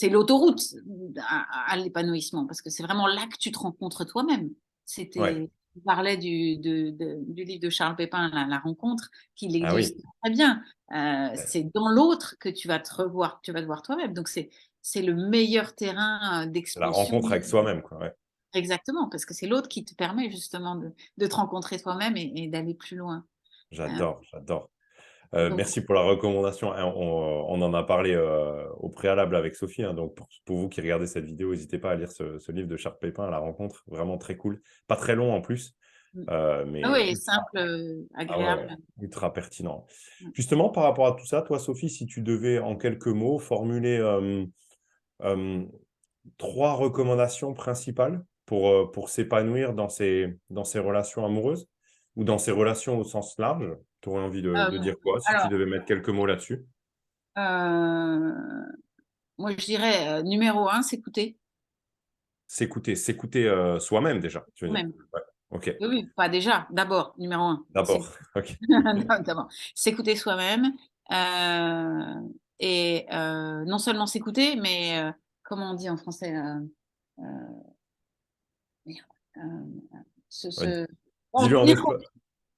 l'autoroute à l'épanouissement, parce que c'est vraiment là que tu te rencontres toi-même. Ouais. Tu parlais du livre de Charles Pépin, La rencontre, qui Ah l'illustre oui. très bien. Ouais. C'est dans l'autre que tu vas te revoir, tu vas te voir toi-même. Donc, c'est le meilleur terrain La d'expansion. rencontre avec soi-même, quoi. Ouais. Exactement, parce que c'est l'autre qui te permet justement de te rencontrer toi-même et d'aller plus loin. Euh, J'adore, j'adore. donc, Merci pour la recommandation. Hein, on en a parlé au préalable avec Sophie. Hein, donc, pour vous qui regardez cette vidéo, n'hésitez pas à lire ce livre de Charles Pépin, La rencontre. Vraiment très cool. Pas très long en plus, ah mais oui, simple, ah ouais, agréable. ouais, ultra pertinent. Justement, par rapport à tout ça, toi, Sophie, si tu devais en quelques mots formuler euh, 3 recommandations principales pour s'épanouir dans ses relations amoureuses ou dans ses relations au sens large, tu aurais envie de Euh, dire quoi si tu alors, devais mettre quelques mots là-dessus? moi, je dirais numéro un, s'écouter. S'écouter soi-même déjà, tu veux dire. Même. Ouais. Ok, Oui, oui, pas déjà, d'abord, numéro un. d'abord. Ok. D'abord, s'écouter soi-même et non seulement s'écouter, mais comment on dit en français euh, merde, se, Ouais, se- en dis-le en tenir compte. espagnol.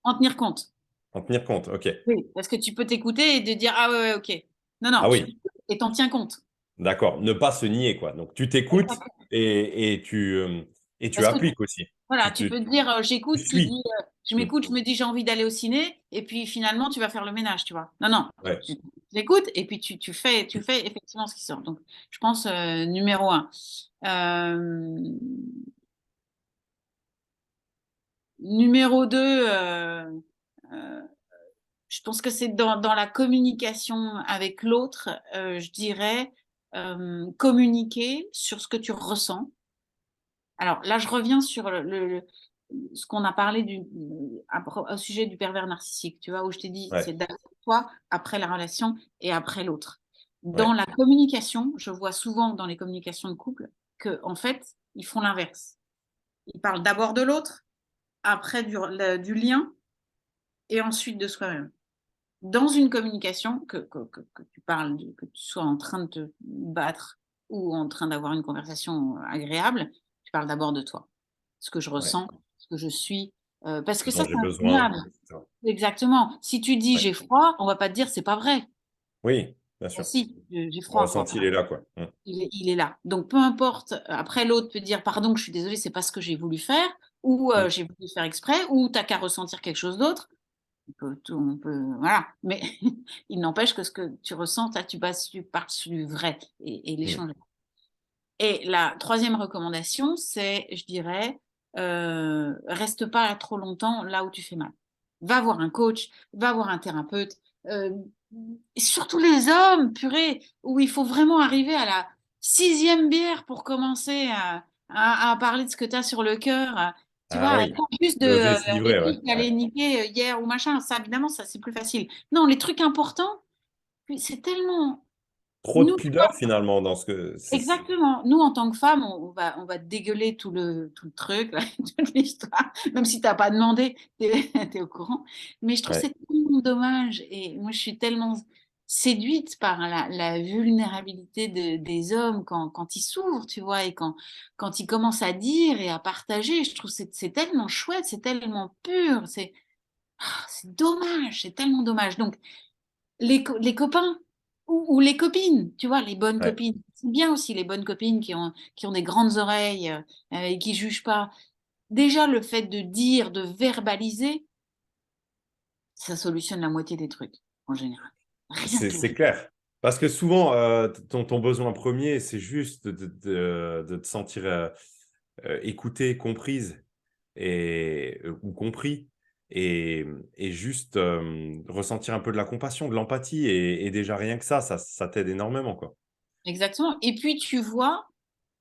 En tenir compte. En tenir compte. Ok. Oui, parce que tu peux t'écouter et te dire ah ouais, ouais, ok. Non, non, Ah tu oui, t'écoutes et t'en tiens compte. d'accord. Ne pas se nier, quoi. Donc, tu t'écoutes Exactement. et tu Parce que appliques aussi. voilà, Tu, tu te, peux te dire tu j'écoute, tu suis. dis je Mm. m'écoute, je me dis j'ai envie d'aller au ciné, et puis finalement tu vas faire le ménage, tu vois. Non, non, Ouais. tu l'écoutes et puis tu fais effectivement ce qui sort. Donc, je pense numéro un. Euh, numéro deux, euh, je pense que c'est dans la communication avec l'autre, je dirais communiquer sur ce que tu ressens. Alors là, je reviens sur ce qu'on a parlé au sujet du pervers narcissique, tu vois, où je t'ai dit, Ouais. c'est d'abord toi, après la relation et après l'autre. Dans Ouais. la communication, je vois souvent dans les communications de couple que, en fait, ils font l'inverse. Ils parlent d'abord de l'autre, après du lien et ensuite de soi-même. Dans une communication, que tu parles, que tu sois en train de te battre ou en train d'avoir une conversation agréable, tu parles d'abord de toi. Ce que je Ouais. ressens, ce que je suis, parce Ce que dont ça, j'ai c'est besoin, indéniable. etc. Exactement. Si tu dis Ouais. j'ai froid, on va pas te dire c'est pas vrai. Oui, bien Ah sûr. si, j'ai Le froid, quoi. ressenti, il est là, quoi. Mm. Il est là. Donc peu importe, après l'autre peut dire pardon, je suis désolée, c'est pas ce que j'ai voulu faire, ou Mm. j'ai voulu faire exprès, ou t'as qu'à ressentir quelque chose d'autre. Voilà. Mais il n'empêche que ce que tu ressens, là, tu pars sur du vrai et Mm. l'échange. Et la troisième recommandation, c'est, je dirais, reste pas trop longtemps là où tu fais mal. Va voir un coach, va voir un thérapeute. euh, et surtout les hommes, purée, où il faut vraiment arriver à la sixième bière pour commencer à parler de ce que tu as sur le cœur. Tu Ah vois, oui, pas juste de d'oser se des livrer, ouais. trucs qui allaient Ouais. niquer hier ou machin. Ça, évidemment, ça c'est plus facile. Non, les trucs importants, c'est tellement. Trop de Nous, pudeur, finalement, dans ce que... exactement. Nous, en tant que femmes, on va dégueuler tout le truc, là, toute l'histoire, même si tu n'as pas demandé, tu es, au courant. Mais je trouve que Ouais. c'est tellement dommage. Et moi, je suis tellement séduite par la vulnérabilité des hommes quand ils s'ouvrent, tu vois, et quand ils commencent à dire et à partager. Je trouve que c'est tellement chouette, c'est tellement pur, c'est dommage, c'est tellement dommage. Donc, les copains ou les copines, tu vois, les bonnes Ouais. copines. C'est bien aussi les bonnes copines qui ont des grandes oreilles et qui jugent pas. Déjà, le fait de dire, de verbaliser, ça solutionne la moitié des trucs, en général. Rien que C'est clair. Parce que souvent, ton besoin premier, c'est juste de te sentir écoutée, comprise ou compris, et, et juste ressentir un peu de la compassion, de l'empathie, et déjà rien que ça t'aide énormément, quoi. exactement. Et puis, tu vois,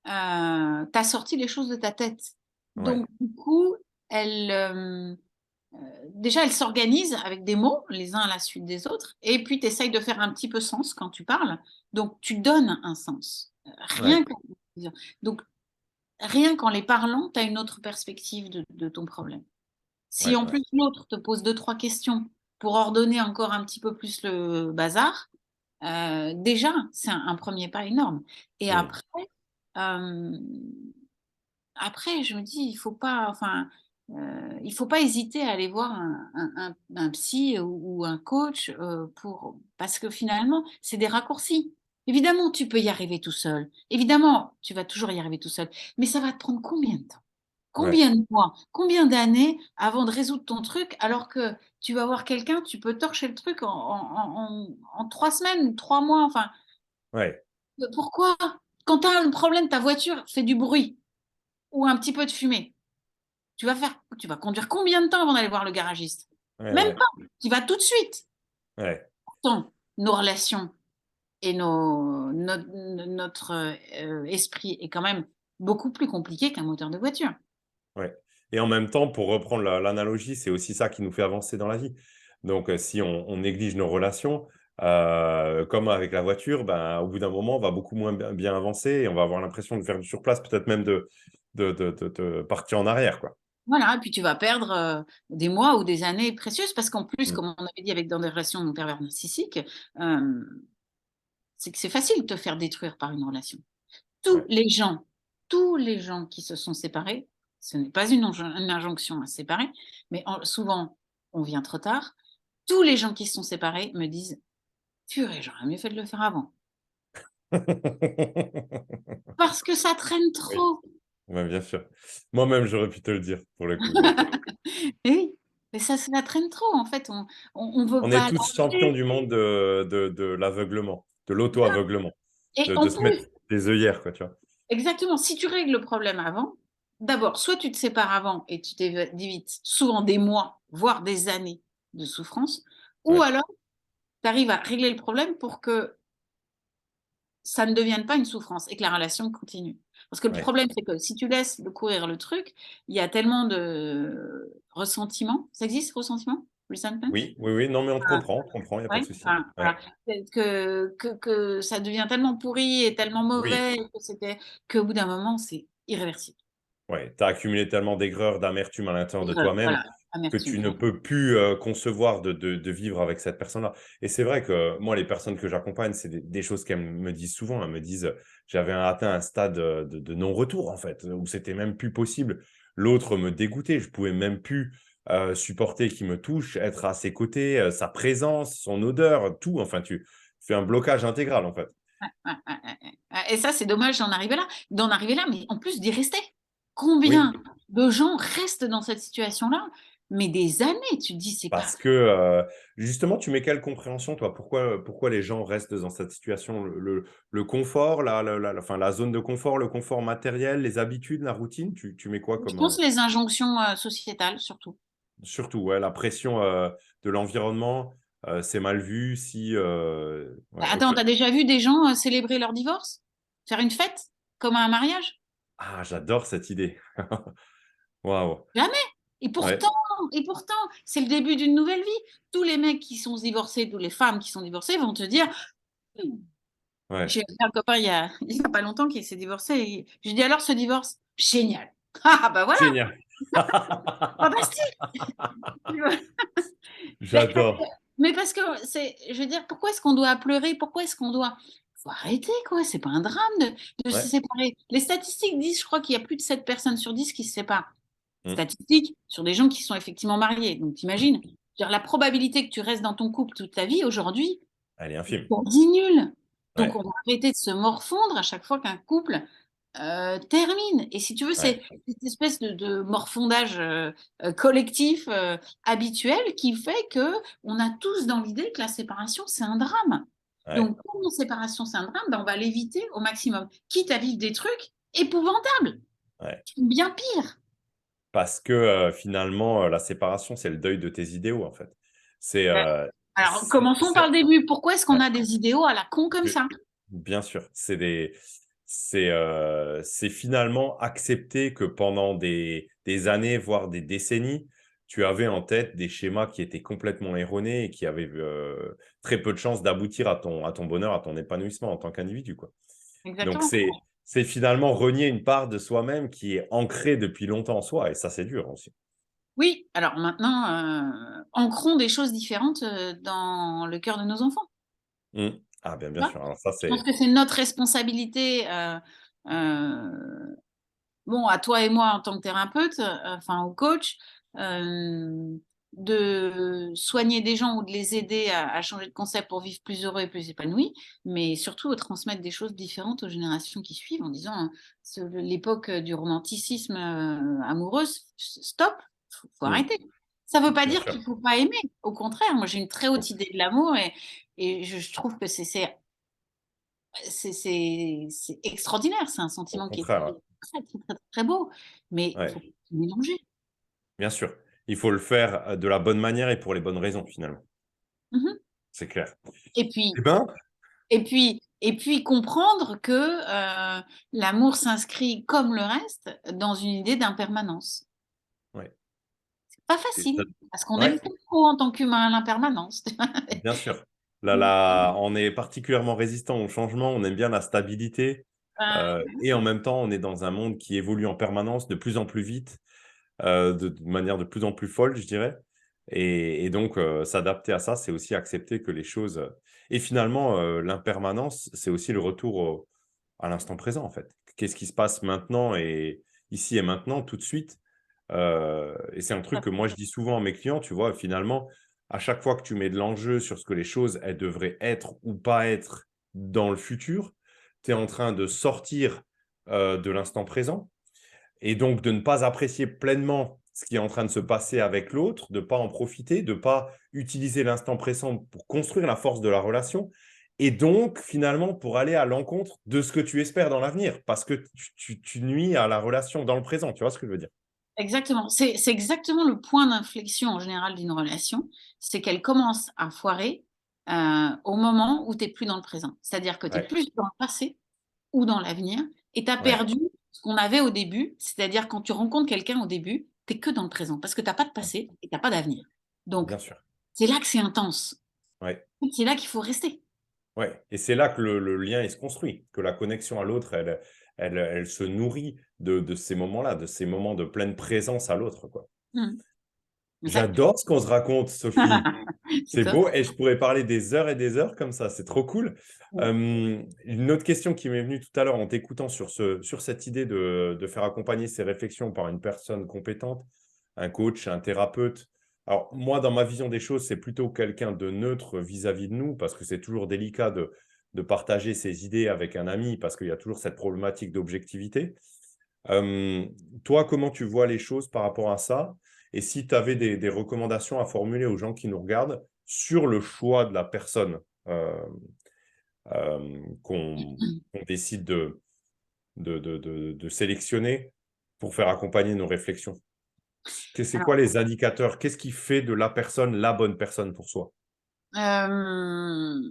tu as sorti les choses de ta tête. Ouais, Donc, du coup, elles, déjà, elles s'organisent avec des mots, les uns à la suite des autres, et puis tu essayes de faire un petit peu sens quand tu parles. Donc, tu donnes un sens. Rien ouais, qu'en donc, rien qu'en les parlant, tu as une autre perspective de ton problème. Si ouais, en ouais, plus l'autre te pose deux, trois questions pour ordonner encore un petit peu plus le bazar, déjà, c'est un premier pas énorme. Et mm, euh, après, je me dis, il faut pas hésiter à aller voir un psy ou un coach parce que finalement, c'est des raccourcis. Évidemment, tu peux y arriver tout seul. Évidemment, tu vas toujours y arriver tout seul. Mais ça va te prendre combien de temps? ouais, Combien de mois? Combien d'années avant de résoudre ton truc alors que tu vas voir quelqu'un, tu peux torcher le truc en 3 semaines, 3 mois, enfin, ouais, pourquoi? Quand tu as un problème, ta voiture fait du bruit ou un petit peu de fumée. Tu vas conduire combien de temps avant d'aller voir le garagiste? ouais, Même ouais, pas, tu vas tout de suite. ouais, Pourtant, nos relations et notre esprit est quand même beaucoup plus compliqué qu'un moteur de voiture. ouais. Et en même temps, pour reprendre l'analogie, c'est aussi ça qui nous fait avancer dans la vie. Donc, si on néglige nos relations, comme avec la voiture, ben, au bout d'un moment, on va beaucoup moins bien avancer, et on va avoir l'impression de faire du surplace, peut-être même de partir en arrière, quoi. Voilà, et puis tu vas perdre des mois ou des années précieuses parce qu'en plus, Mm. comme on avait dit avec dans des relations pervers narcissiques, euh, c'est que c'est facile de te faire détruire par une relation. Tous Ouais. les gens, tous les gens qui se sont séparés, ce n'est pas une injonction à se séparer, mais souvent on vient trop tard. Tous les gens qui se sont séparés me disent: «Purée, j'aurais mieux fait de le faire avant». Parce que ça traîne Oui, trop. ouais, bien sûr. Moi-même, j'aurais pu te le dire, pour le coup. Donc, Et oui, mais ça traîne trop en fait, on veut on est pas tous champions lâcher. du monde de l'aveuglement, de l'auto-aveuglement, Et de en se mettre plus, des œillères, quoi, tu vois. exactement, si tu règles le problème avant, d'abord, soit tu te sépares avant et tu t'évites souvent des mois, voire des années de souffrance, ou Ouais, alors tu arrives à régler le problème pour que ça ne devienne pas une souffrance et que la relation continue. Parce que le ouais. problème, c'est que si tu laisses courir le truc, il y a tellement de ressentiment. Ça existe, ressentiment? Resentment? Oui, oui, oui. Non, mais on te comprend, il n'y a pas de Ouais, souci. enfin, Ouais. voilà. Que ça devient tellement pourri et tellement Oui, mauvais qu'au bout d'un moment, c'est irréversible. ouais. Tu as accumulé tellement d'aigreur, d'amertume à l'intérieur de toi-même Voilà, que amertume. tu ne peux plus concevoir de vivre avec cette personne-là. Et c'est vrai que moi, les personnes que j'accompagne, c'est des choses qu'elles me disent souvent. Elles me disent, j'avais atteint un stade de non-retour, en fait, où c'était même plus possible. L'autre me dégoûtait. Je pouvais même plus supporter qu'il me touche, être à ses côtés, sa présence, son odeur, tout. Enfin, tu fais un blocage intégral, en fait. Ouais, ouais, ouais, ouais, ouais. Et ça, c'est dommage d'en arriver là, mais en plus d'y rester. Oui. Combien de gens restent dans cette situation-là? Mais des années, tu te dis, c'est pas Parce que, justement, tu mets quelle compréhension, toi? Pourquoi les gens restent dans cette situation? Le confort, enfin, la zone de confort, le confort matériel, les habitudes, la routine? Tu mets quoi je comme, pense les injonctions sociétales, surtout. surtout, ouais, la pression, de l'environnement, c'est mal vu si, Bah, ouais, attends, OK. tu as déjà vu des gens célébrer leur divorce? Faire une fête? Comme à un mariage? Ah, j'adore cette idée. Waouh! Jamais. Et pourtant, Ouais, et pourtant, c'est le début d'une nouvelle vie. Tous les mecs qui sont divorcés, toutes les femmes qui sont divorcées vont te dire. ouais. J'ai fait un copain il y a pas longtemps qui s'est divorcé. Et je lui dis alors ce divorce, génial. Ah bah voilà, Génial! fantastique. Ben, J'adore. Mais parce que je veux dire, pourquoi est-ce qu'on doit pleurer? Pourquoi est-ce qu'on doit faut arrêter quoi, c'est pas un drame de se Ouais. séparer. Les statistiques disent, je crois qu'il y a plus de 7 personnes sur 10 qui se séparent. Mmh. Statistiques sur des gens qui sont effectivement mariés. Donc tu imagines, la probabilité que tu restes dans ton couple toute ta vie aujourd'hui, Elle est infime. quasi nulle. Donc Ouais, on va arrêter de se morfondre à chaque fois qu'un couple, termine et si tu veux, ouais, c'est cette espèce de morfondage, collectif, habituel qui fait qu'on a tous dans l'idée que la séparation, c'est un drame. ouais, Donc comme la séparation, c'est un drame, ben, on va l'éviter au maximum, quitte à vivre des trucs épouvantables, ouais. bien pires. Parce que, finalement, la séparation, c'est le deuil de tes idéaux, en fait. C'est, Ouais. Alors commençons par c'est le début. Pourquoi est-ce qu'on ouais, a des idéaux à la con comme b ça? bien sûr, c'est finalement accepter que pendant des années, voire des décennies, tu avais en tête des schémas qui étaient complètement erronés et qui avaient, très peu de chances d'aboutir à ton bonheur, à ton épanouissement en tant qu'individu, quoi. Donc Exactement. c'est finalement renier une part de soi-même qui est ancrée depuis longtemps en soi et ça, c'est dur aussi. Oui, alors maintenant, ancrons des choses différentes, dans le cœur de nos enfants, Mmh. Ah tu bien vois? sûr, alors ça, Je pense c'est que c'est notre responsabilité, bon, à toi et moi en tant que thérapeute, enfin ou coach, hem, de soigner des gens ou de les aider à changer de concept pour vivre plus heureux et plus épanouis, mais surtout de transmettre des choses différentes aux générations qui suivent en disant, l'époque, du romanticisme, amoureux, stop, faut mmh, arrêter. Ça ne veut pas bien dire sûr, qu'il faut pas aimer, au contraire, moi j'ai une très au haute idée de l'amour et je trouve que c'est extraordinaire, c'est un au sentiment qui est contraire, très, très, très, très beau, mais il ouais, faut pas tout mélanger. bien sûr. Il faut le faire, de la bonne manière et pour les bonnes raisons, finalement. Mmh mh. C'est clair. Et puis Eh ben comprendre que, l'amour s'inscrit comme le reste dans une idée d'impermanence. ouais Pas et ça facile, parce qu'on ouais, aime pas trop en tant qu'humain l'impermanence. bien sûr. Mmh. On est particulièrement résistant au changement, on aime bien la stabilité, Bien et sûr. en même temps, on est dans un monde qui évolue en permanence, de plus en plus vite. De manière de plus en plus folle, je dirais et donc s'adapter à ça, c'est aussi accepter que les choses, et finalement, l'impermanence, c'est aussi le retour au à l'instant présent, en fait. Qu'est-ce qui se passe maintenant et ici et maintenant, tout de suite? Et c'est un truc que moi je dis souvent à mes clients, tu vois? Finalement, à chaque fois que tu mets de l'enjeu sur ce que les choses, elles devraient être ou pas être dans le futur, tu es en train de sortir, de l'instant présent et donc de ne pas apprécier pleinement ce qui est en train de se passer avec l'autre, de ne pas en profiter, de ne pas utiliser l'instant présent pour construire la force de la relation et donc finalement pour aller à l'encontre de ce que tu espères dans l'avenir parce que tu nuis à la relation dans le présent, tu vois ce que je veux dire? Exactement. C'est exactement le point d'inflexion en général d'une relation, c'est qu'elle commence à foirer, au moment où tu es plus dans le présent. C'est-à-dire que tu es Ouais, plus dans le passé ou dans l'avenir et tu as ouais, perdu ce qu'on avait au début. C'est-à-dire quand tu rencontres quelqu'un au début, tu es que dans le présent parce que tu as pas de ouais, passé et tu as pas d'avenir. Donc bien sûr. c'est là que c'est intense. Ouais, C'est là qu'il faut rester. ouais et c'est là que le lien, il se construit, que la connexion à l'autre, elle se nourrit de ces moments-là, de ces moments de pleine présence à l'autre, quoi. Mmh. Mais ça J'adore ce qu'on se raconte, Sophie. c'est C'est top. beau et je pourrais parler des heures et des heures comme ça, c'est trop cool. Une autre question qui m'est venue tout à l'heure en t'écoutant sur cette idée de faire accompagner ses réflexions par une personne compétente, un coach, un thérapeute. Alors moi, dans ma vision des choses, c'est plutôt quelqu'un de neutre vis-à-vis de nous parce que c'est toujours délicat de partager ses idées avec un ami parce qu'il y a toujours cette problématique d'objectivité. Hem, Toi, comment tu vois les choses par rapport à ça? Et si tu avais des recommandations à formuler aux gens qui nous regardent sur le choix de la personne, qu'on décide de sélectionner pour faire accompagner nos réflexions? C'est quoi Alors, les indicateurs? Qu'est-ce qui fait de la personne la bonne personne pour soi? hem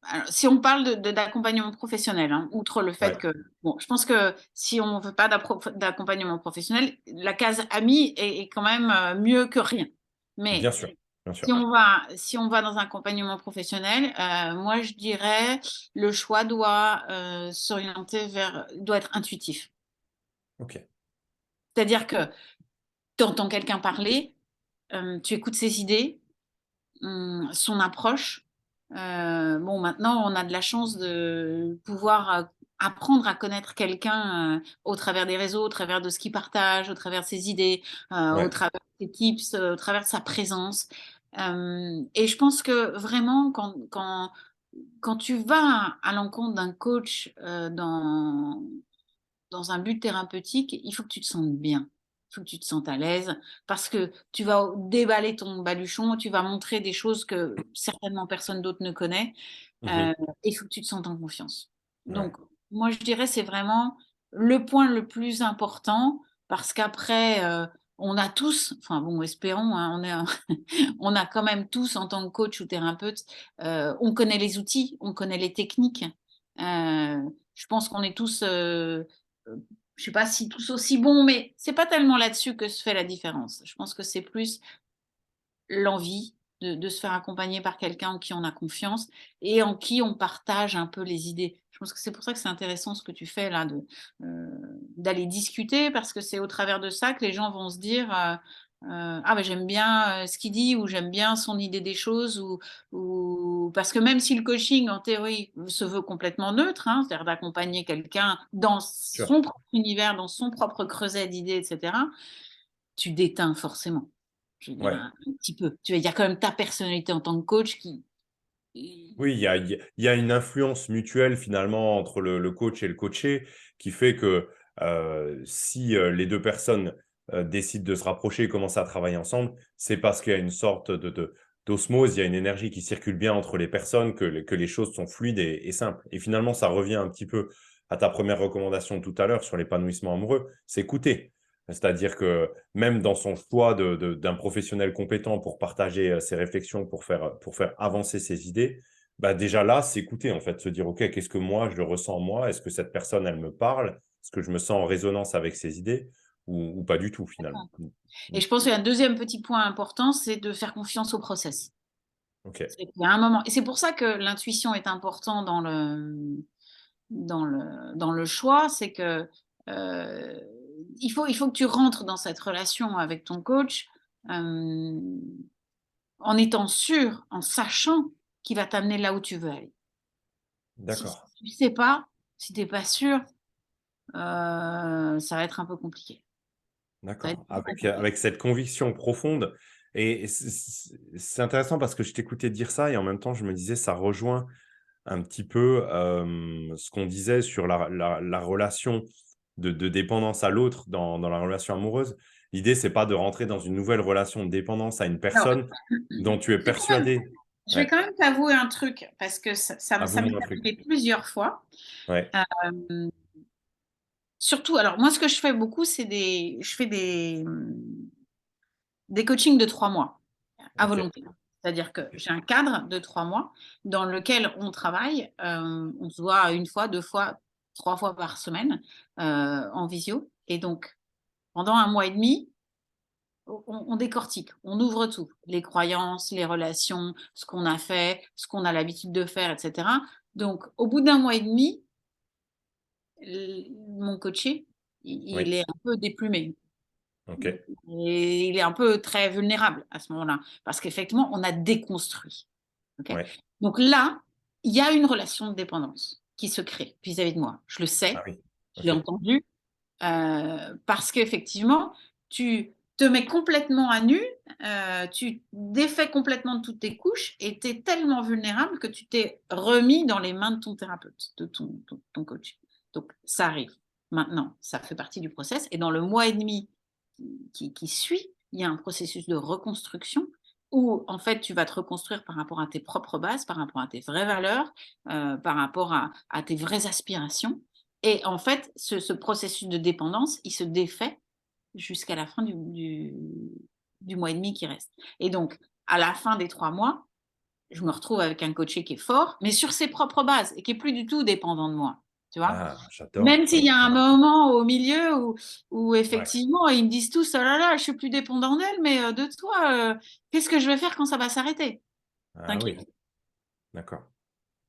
alors, si on parle d'accompagnement professionnel, hein, outre le fait Ouais, que bon, je pense que si on veut pas d'accompagnement professionnel, la case ami est quand même, mieux que rien. Mais bien sûr, bien sûr. si on va dans un accompagnement professionnel, moi je dirais le choix doit, doit être intuitif. OK. C'est-à-dire que tu entends quelqu'un parler, tu écoutes ses idées, son approche. Bon, maintenant, on a de la chance de pouvoir apprendre à connaître quelqu'un au travers des réseaux, au travers de ce qu'il partage, au travers de ses idées, au Ouais. travers de ses tips, au travers de sa présence. Et je pense que vraiment, quand tu vas à l'encontre d'un coach dans un but thérapeutique, il faut que tu te sentes bien. Il faut que tu te sentes à l'aise parce que tu vas déballer ton baluchon, tu vas montrer des choses que certainement personne d'autre ne connaît. Mhm. Euh, il faut que tu te sentes en confiance. Ouais. Donc, moi, je dirais c'est vraiment le point le plus important parce qu'après, on a tous, enfin bon, espérons, hein, on a quand même tous en tant que coach ou thérapeute, on connaît les outils, on connaît les techniques. Je pense qu'on est tous je sais pas si tous aussi bons, mais c'est pas tellement là-dessus que se fait la différence. Je pense que c'est plus l'envie de se faire accompagner par quelqu'un en qui on a confiance et en qui on partage un peu les idées. Je pense que c'est pour ça que c'est intéressant ce que tu fais là, d'aller discuter, parce que c'est au travers de ça que les gens vont se dire ah ben j'aime bien ce qu'il dit, ou j'aime bien son idée des choses, ou parce que même si le coaching en théorie se veut complètement neutre, hein, c'est-à-dire d'accompagner quelqu'un dans Sûr. son propre univers, dans son propre creuset d'idées, etc., tu déteins forcément. Je veux dire, Ouais. un petit peu. Tu vois, il y a quand même ta personnalité en tant que coach qui. Oui, il y a une influence mutuelle finalement entre le coach et le coaché qui fait que si les deux personnes décident de se rapprocher et commencent à travailler ensemble, c'est parce qu'il y a une sorte d'osmose, il y a une énergie qui circule bien entre les personnes, que les choses sont fluides et simples. Et finalement, ça revient un petit peu à ta première recommandation tout à l'heure sur l'épanouissement amoureux, c'est écouter. C'est-à-dire que même dans son choix d'un professionnel compétent pour partager ses réflexions, pour faire avancer ses idées, bah déjà là, c'est écouter, en fait, se dire, OK, qu'est-ce que moi, je ressens moi? Est-ce que cette personne, elle me parle? Est-ce que je me sens en résonance avec ses idées ou pas du tout, finalement? Et je pense qu'il y a un deuxième petit point important, c'est de faire confiance au process. OK, C'est qu'il y a un moment, et c'est pour ça que l'intuition est important dans le choix, c'est que euh, il faut que tu rentres dans cette relation avec ton coach euh, en étant sûr, en sachant qu'il va t'amener là où tu veux aller. Si d'accord, tu ne sais pas, si tu n'es pas sûr, ça va être un peu compliqué. Ça va être d'accord. plus compliqué. Avec cette conviction profonde. Et c'est intéressant parce que je t'écoutais dire ça et en même temps, je me disais, ça rejoint un petit peu ce qu'on disait sur la relation de dépendance à l'autre dans la relation amoureuse. L'idée, c'est pas de rentrer dans une nouvelle relation de dépendance à une Alors, personne dont tu es persuadé. je vais Ouais, quand même t'avouer un truc, parce que ça m'est avoue-moi un truc. arrivé plusieurs fois. Ouais, Euh, Surtout, alors moi, ce que je fais beaucoup, je fais des coachings de 3 mois à ok, volonté. C'est-à-dire que ok. j'ai un cadre de 3 mois dans lequel on travaille. On se voit une fois, 2 fois, 3 fois par semaine en visio. Et donc, pendant un mois et demi, on décortique, on ouvre tout, les croyances, les relations, ce qu'on a fait, ce qu'on a l'habitude de faire, etc. Donc, au bout d'un mois et demi, mon coaché, il Oui, est un peu déplumé. ok, Et il est un peu très vulnérable à ce moment-là, parce qu'effectivement, on a déconstruit. Ok. ouais. Donc là, il y a une relation de dépendance qui se crée vis-à-vis de moi. Je le Ah sais, oui, je l'ai ok, entendu, parce qu'effectivement, tu te mets complètement à nu, tu défais complètement de toutes tes couches et tu es tellement vulnérable que tu t'es remis dans les mains de ton thérapeute, de ton coach. Donc, ça arrive. Maintenant, ça fait partie du process. Et dans le mois et demi qui suit, il y a un processus de reconstruction où, en fait, tu vas te reconstruire par rapport à tes propres bases, par rapport à tes vraies valeurs, par rapport à tes vraies aspirations. Et en fait, ce processus de dépendance, il se défait jusqu'à la fin du mois et demi qui reste. Et donc, à la fin des 3 mois, je me retrouve avec un coaché qui est fort, mais sur ses propres bases et qui est plus du tout dépendant de moi. Tu vois? ah, Même j'adore, s'il ouais, y a un moment au milieu où ouais. effectivement, ils me disent tous, oh là là, je suis plus dépendant d'elle, mais de toi, qu'est-ce que je vais faire quand ça va s'arrêter? Ah oui, T'inquiète. d'accord.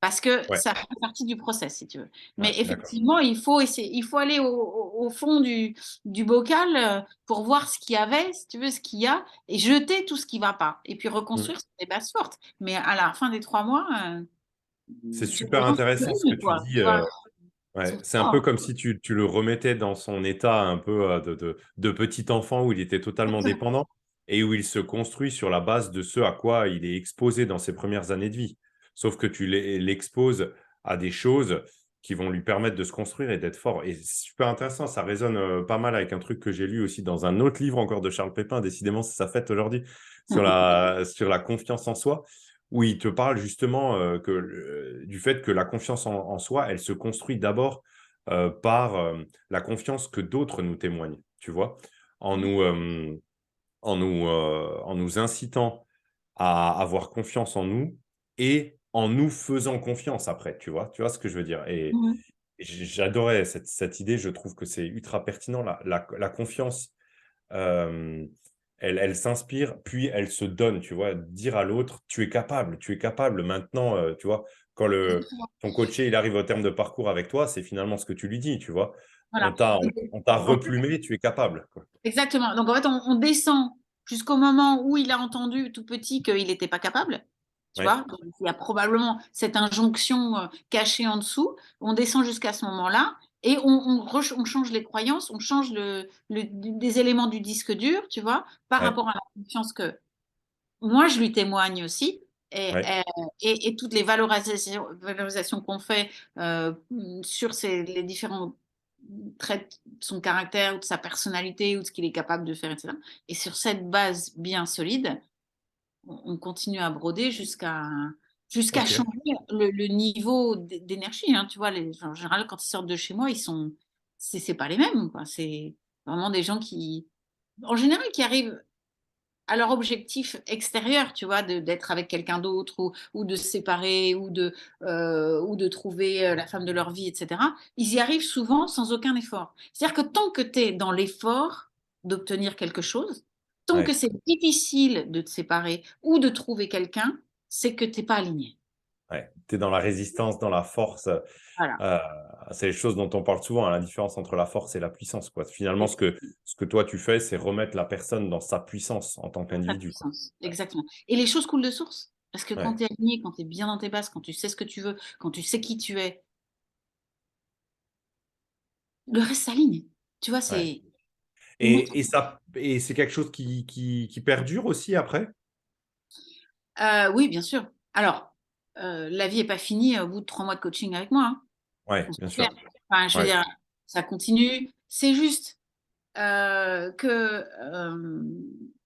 Parce que Ouais, ça fait partie du process, si tu veux. ouais, Mais d'accord. effectivement, il faut aller au fond du bocal pour voir ce qu'il y avait, si tu veux, ce qu'il y a, et jeter tout ce qui ne va pas. Et puis Mm. reconstruire sur des bases fortes. Mais à la fin des 3 mois, C'est j'ai super des gens qui intéressant ce que brillent, tu quoi. dis. Tu vois, ils Ouais, sont c'est un peu forts. comme si tu le remettais dans son état un peu de petit enfant où il était totalement Exactement. dépendant et où il se construit sur la base de ce à quoi il est exposé dans ses premières années de vie. Sauf que tu l'exposes à des choses qui vont lui permettre de se construire et d'être fort. Et c'est super intéressant, ça résonne pas mal avec un truc que j'ai lu aussi dans un autre livre encore de Charles Pépin, décidément c'est sa fête aujourd'hui, sur la confiance en soi, où il te parle justement du fait que la confiance en soi, elle se construit d'abord par la confiance que d'autres nous témoignent, tu vois, en nous, en nous incitant à avoir confiance en nous et en nous faisant confiance après, tu vois ce que je veux dire. Et Mhm. j'adorais cette idée, je trouve que c'est ultra pertinent, la confiance euh, elle s'inspire, puis elle se donne, tu vois. Dire à l'autre, tu es capable maintenant, tu vois. Quand ton coaché, il arrive au terme de parcours avec toi, c'est finalement ce que tu lui dis, tu vois. Voilà. On t'a En fait, replumé, tu es capable, quoi. exactement. Donc en fait, on descend jusqu'au moment où il a entendu tout petit qu'il n'était pas capable. Tu Ouais, vois, donc, il y a probablement cette injonction cachée en dessous. On descend jusqu'à ce moment-là et on change les croyances, on change des éléments du disque dur, tu vois, par ouais, rapport à la confiance que moi je lui témoigne aussi. Et, ouais, et toutes les valorisations qu'on fait euh, sur les différents traits de son caractère ou de sa personnalité ou de ce qu'il est capable de faire, etc. Et sur cette base bien solide, on continue à broder jusqu'à ok. changer le niveau d'énergie. Hein, tu vois, en général, quand ils sortent de chez moi, c'est pas les mêmes, quoi. C'est vraiment des gens qui, en général, qui arrivent à leur objectif extérieur, tu vois, d'être avec quelqu'un d'autre ou de se séparer ou de trouver la femme de leur vie, etc. Ils y arrivent souvent sans aucun effort. C'est-à-dire que tant que tu es dans l'effort d'obtenir quelque chose, tant que Ouais, c'est difficile de te séparer ou de trouver quelqu'un, c'est que tu n'es pas aligné. ouais. Tu es dans la résistance, dans la force. Voilà. euh, c'est les choses dont on parle souvent, hein, la différence entre la force et la puissance, quoi. Finalement, ce que toi tu fais, c'est remettre la personne dans sa puissance en tant Sa qu'individu, quoi. puissance, exactement. Et les choses coulent de source. Parce que quand Ouais, tu es aligné, quand tu es bien dans tes bases, quand tu sais ce que tu veux, quand tu sais qui tu es, le reste s'aligne. Tu vois, ouais. c'est une autre. Et c'est quelque chose qui perdure aussi après? Oui, bien sûr. Alors, la vie n'est pas finie au bout de 3 mois de coaching avec moi, hein, Ouais, qu'on bien soit clair. sûr. Enfin, je veux Ouais, dire, ça continue. C'est juste que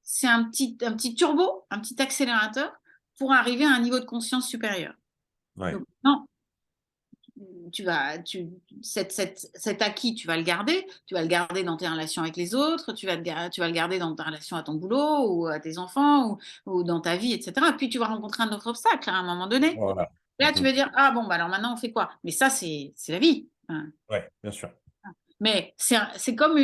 c'est un petit turbo, un petit accélérateur pour arriver à un niveau de conscience supérieur. ouais, Donc, non, cet acquis, tu vas le garder dans tes relations avec les autres, tu vas le garder dans ta relation à ton boulot ou à tes enfants ou dans ta vie, etc. Puis tu vas rencontrer un autre obstacle à un moment donné. voilà. Là, tu Mhm. vas dire, ah bon, bah alors maintenant on fait quoi? Mais ça, c'est la vie. Hein. Ouais, bien sûr. Mais c'est comme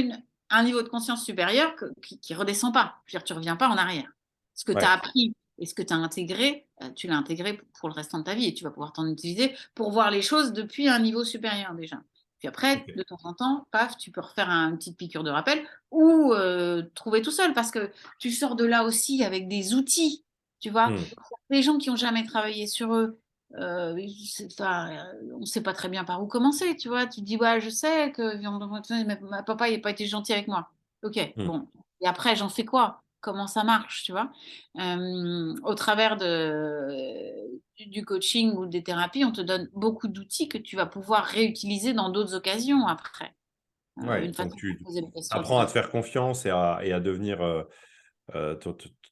un niveau de conscience supérieur qui redescend pas. Je veux dire, tu reviens pas en arrière. Ce que tu as Ouais, appris et ce que tu as intégré, tu l'as intégré pour le restant de ta vie et tu vas pouvoir t'en utiliser pour voir les choses depuis un niveau supérieur déjà. Puis après, ok. de temps en temps, paf, tu peux refaire une petite piqûre de rappel ou trouver tout seul parce que tu sors de là aussi avec des outils, tu vois. Hmm, Les gens qui n'ont jamais travaillé sur eux, on ne sait pas très bien par où commencer, tu vois. Tu te dis, ouais, je sais que ma papa n'a pas été gentil avec moi. Ok, hmm. bon. Et après, j'en fais quoi? Comment ça marche, tu vois? Au travers du coaching ou des thérapies, on te donne beaucoup d'outils que tu vas pouvoir réutiliser dans d'autres occasions après. Ouais, Une façon donc de tu poser les questions, apprends à etc. te faire confiance et à devenir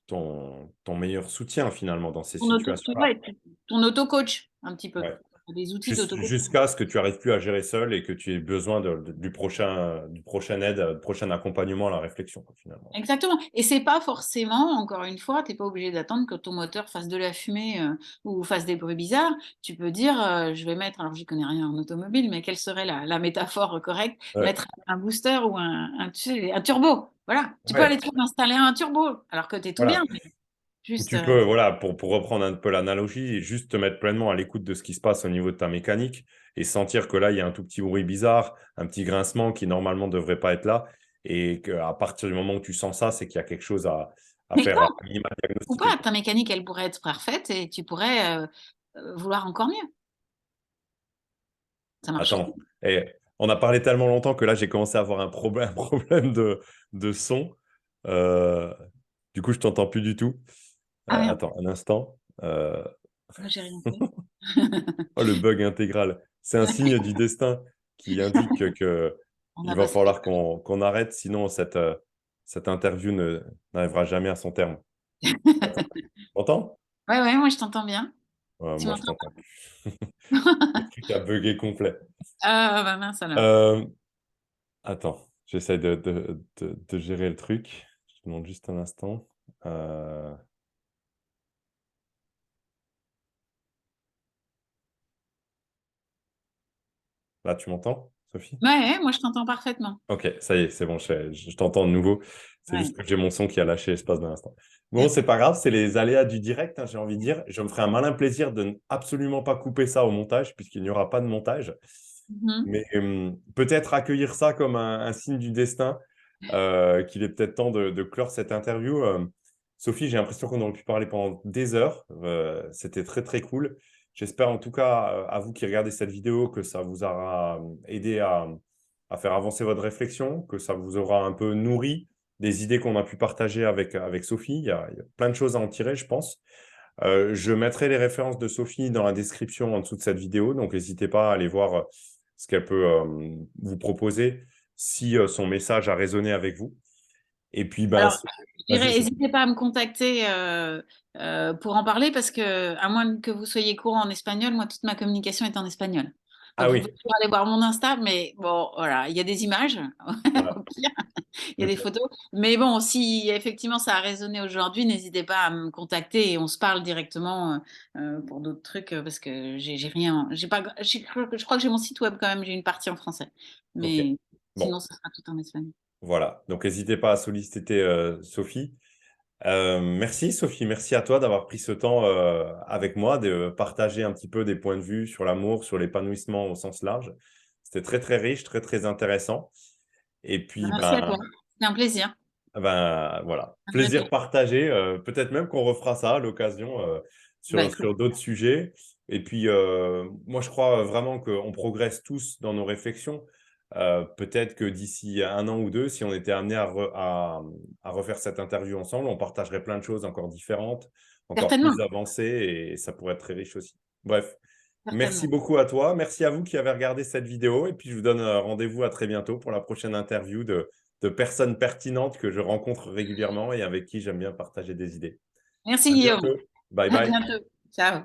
ton meilleur soutien finalement dans ces situations-là. Ouais, ton auto-coach, un petit peu. Ouais. Des outils d'auto-coach. Jusqu'à ce que tu arrives plus à gérer seul et que tu aies besoin du prochain aide, du prochain accompagnement à la réflexion, quoi, finalement. Exactement. Et c'est pas forcément, encore une fois, tu n'es pas obligé d'attendre que ton moteur fasse de la fumée ou fasse des bruits bizarres. Tu peux dire, je vais mettre, alors j'y connais rien en automobile, mais quelle serait la métaphore correcte? Ouais. Mettre un booster ou tu sais, un turbo. Voilà. Tu peux aller Ouais, te faire installer un turbo alors que tu es tout bien. voilà. Juste, Tu peux, voilà, pour reprendre un peu l'analogie, juste te mettre pleinement à l'écoute de ce qui se passe au niveau de ta mécanique et sentir que là, il y a un tout petit bruit bizarre, un petit grincement qui normalement ne devrait pas être là. Et qu'à partir du moment où tu sens ça, c'est qu'il y a quelque chose à mais faire, quoi? à minima Ou diagnostiquer, pas, quoi. ta mécanique, elle pourrait être parfaite et tu pourrais, vouloir encore mieux. Ça marche aussi. Attends, on a parlé tellement longtemps que là, j'ai commencé à avoir un problème, un problème de son. Euh, du coup, je t'entends plus du tout. Ah merde, Attends un instant. moi j'ai rien fait. Oh, le bug intégral. C'est un signe du destin qui indique que On il a va bossé. falloir qu'on arrête, sinon cette interview n'arrivera jamais à son terme. Attends, tu m'entends? Ouais, ouais, moi je t'entends bien. Tu Moi, je m'entends? t'entends plus. Le truc a bugué complet. Ah bah mince alors. Euh, Attends, j'essaie de gérer le truc. Je te demande juste un instant. Euh, Là, tu m'entends, Sophie? Ouais, ouais, moi je t'entends parfaitement. Ok, ça y est, c'est bon, je t'entends de nouveau. C'est Ouais. juste que j'ai mon son qui a lâché l'espace d'un instant. Bon, c'est pas grave, c'est les aléas du direct, hein, j'ai envie de dire. Je me ferai un malin plaisir de ne absolument pas couper ça au montage, puisqu'il n'y aura pas de montage. Mhm. Mais peut-être accueillir ça comme un signe du destin, qu'il est peut-être temps de clore cette interview. Sophie, j'ai l'impression qu'on aurait pu parler pendant des heures. C'était très, très cool. J'espère en tout cas, à vous qui regardez cette vidéo, que ça vous aura aidé à faire avancer votre réflexion, que ça vous aura un peu nourri des idées qu'on a pu partager avec Sophie. Il y a plein de choses à en tirer, je pense. Je mettrai les références de Sophie dans la description en dessous de cette vidéo, donc n'hésitez pas à aller voir ce qu'elle peut vous proposer si son message a résonné avec vous. Et puis, ben, Alors, je dirais, vas-y, Sophie. n'hésitez pas à me contacter pour en parler parce que, à moins que vous soyez courant en espagnol, moi, toute ma communication est en espagnol. Ah Donc, vous oui, pouvez toujours aller voir mon Insta, mais bon, voilà, il y a des images, voilà. au pire, il y a des Ok, photos. Mais bon, si effectivement ça a résonné aujourd'hui, n'hésitez pas à me contacter et on se parle directement pour d'autres trucs parce que j'ai rien, j'ai pas, je crois que j'ai mon site web quand même, j'ai une partie en français, ok. mais sinon, Bon, ce sera tout en espagnol. voilà. Donc, n'hésitez pas à solliciter Sophie. Merci Sophie, merci à toi d'avoir pris ce temps avec moi, de partager un petit peu des points de vue sur l'amour, sur l'épanouissement au sens large. C'était très très riche, très très intéressant. Et puis, Merci à ben, toi, c'était un plaisir. voilà, À bientôt. plaisir partagé. Peut-être même qu'on refera ça à l'occasion Bah sur, écoute, sur d'autres sujets. Et puis, moi, je crois vraiment qu'on progresse tous dans nos réflexions. Peut-être que d'ici un an ou deux, si on était amené à refaire cette interview ensemble, on partagerait plein de choses encore différentes, encore certainement, plus avancées, et ça pourrait être très riche aussi. Bref, merci certainement. beaucoup à toi. Merci à vous qui avez regardé cette vidéo. Et puis, je vous donne rendez-vous à très bientôt pour la prochaine interview de personnes pertinentes que je rencontre régulièrement et avec qui j'aime bien partager des idées. Merci À Guillaume. bientôt. Bye À bye. bientôt. Ciao.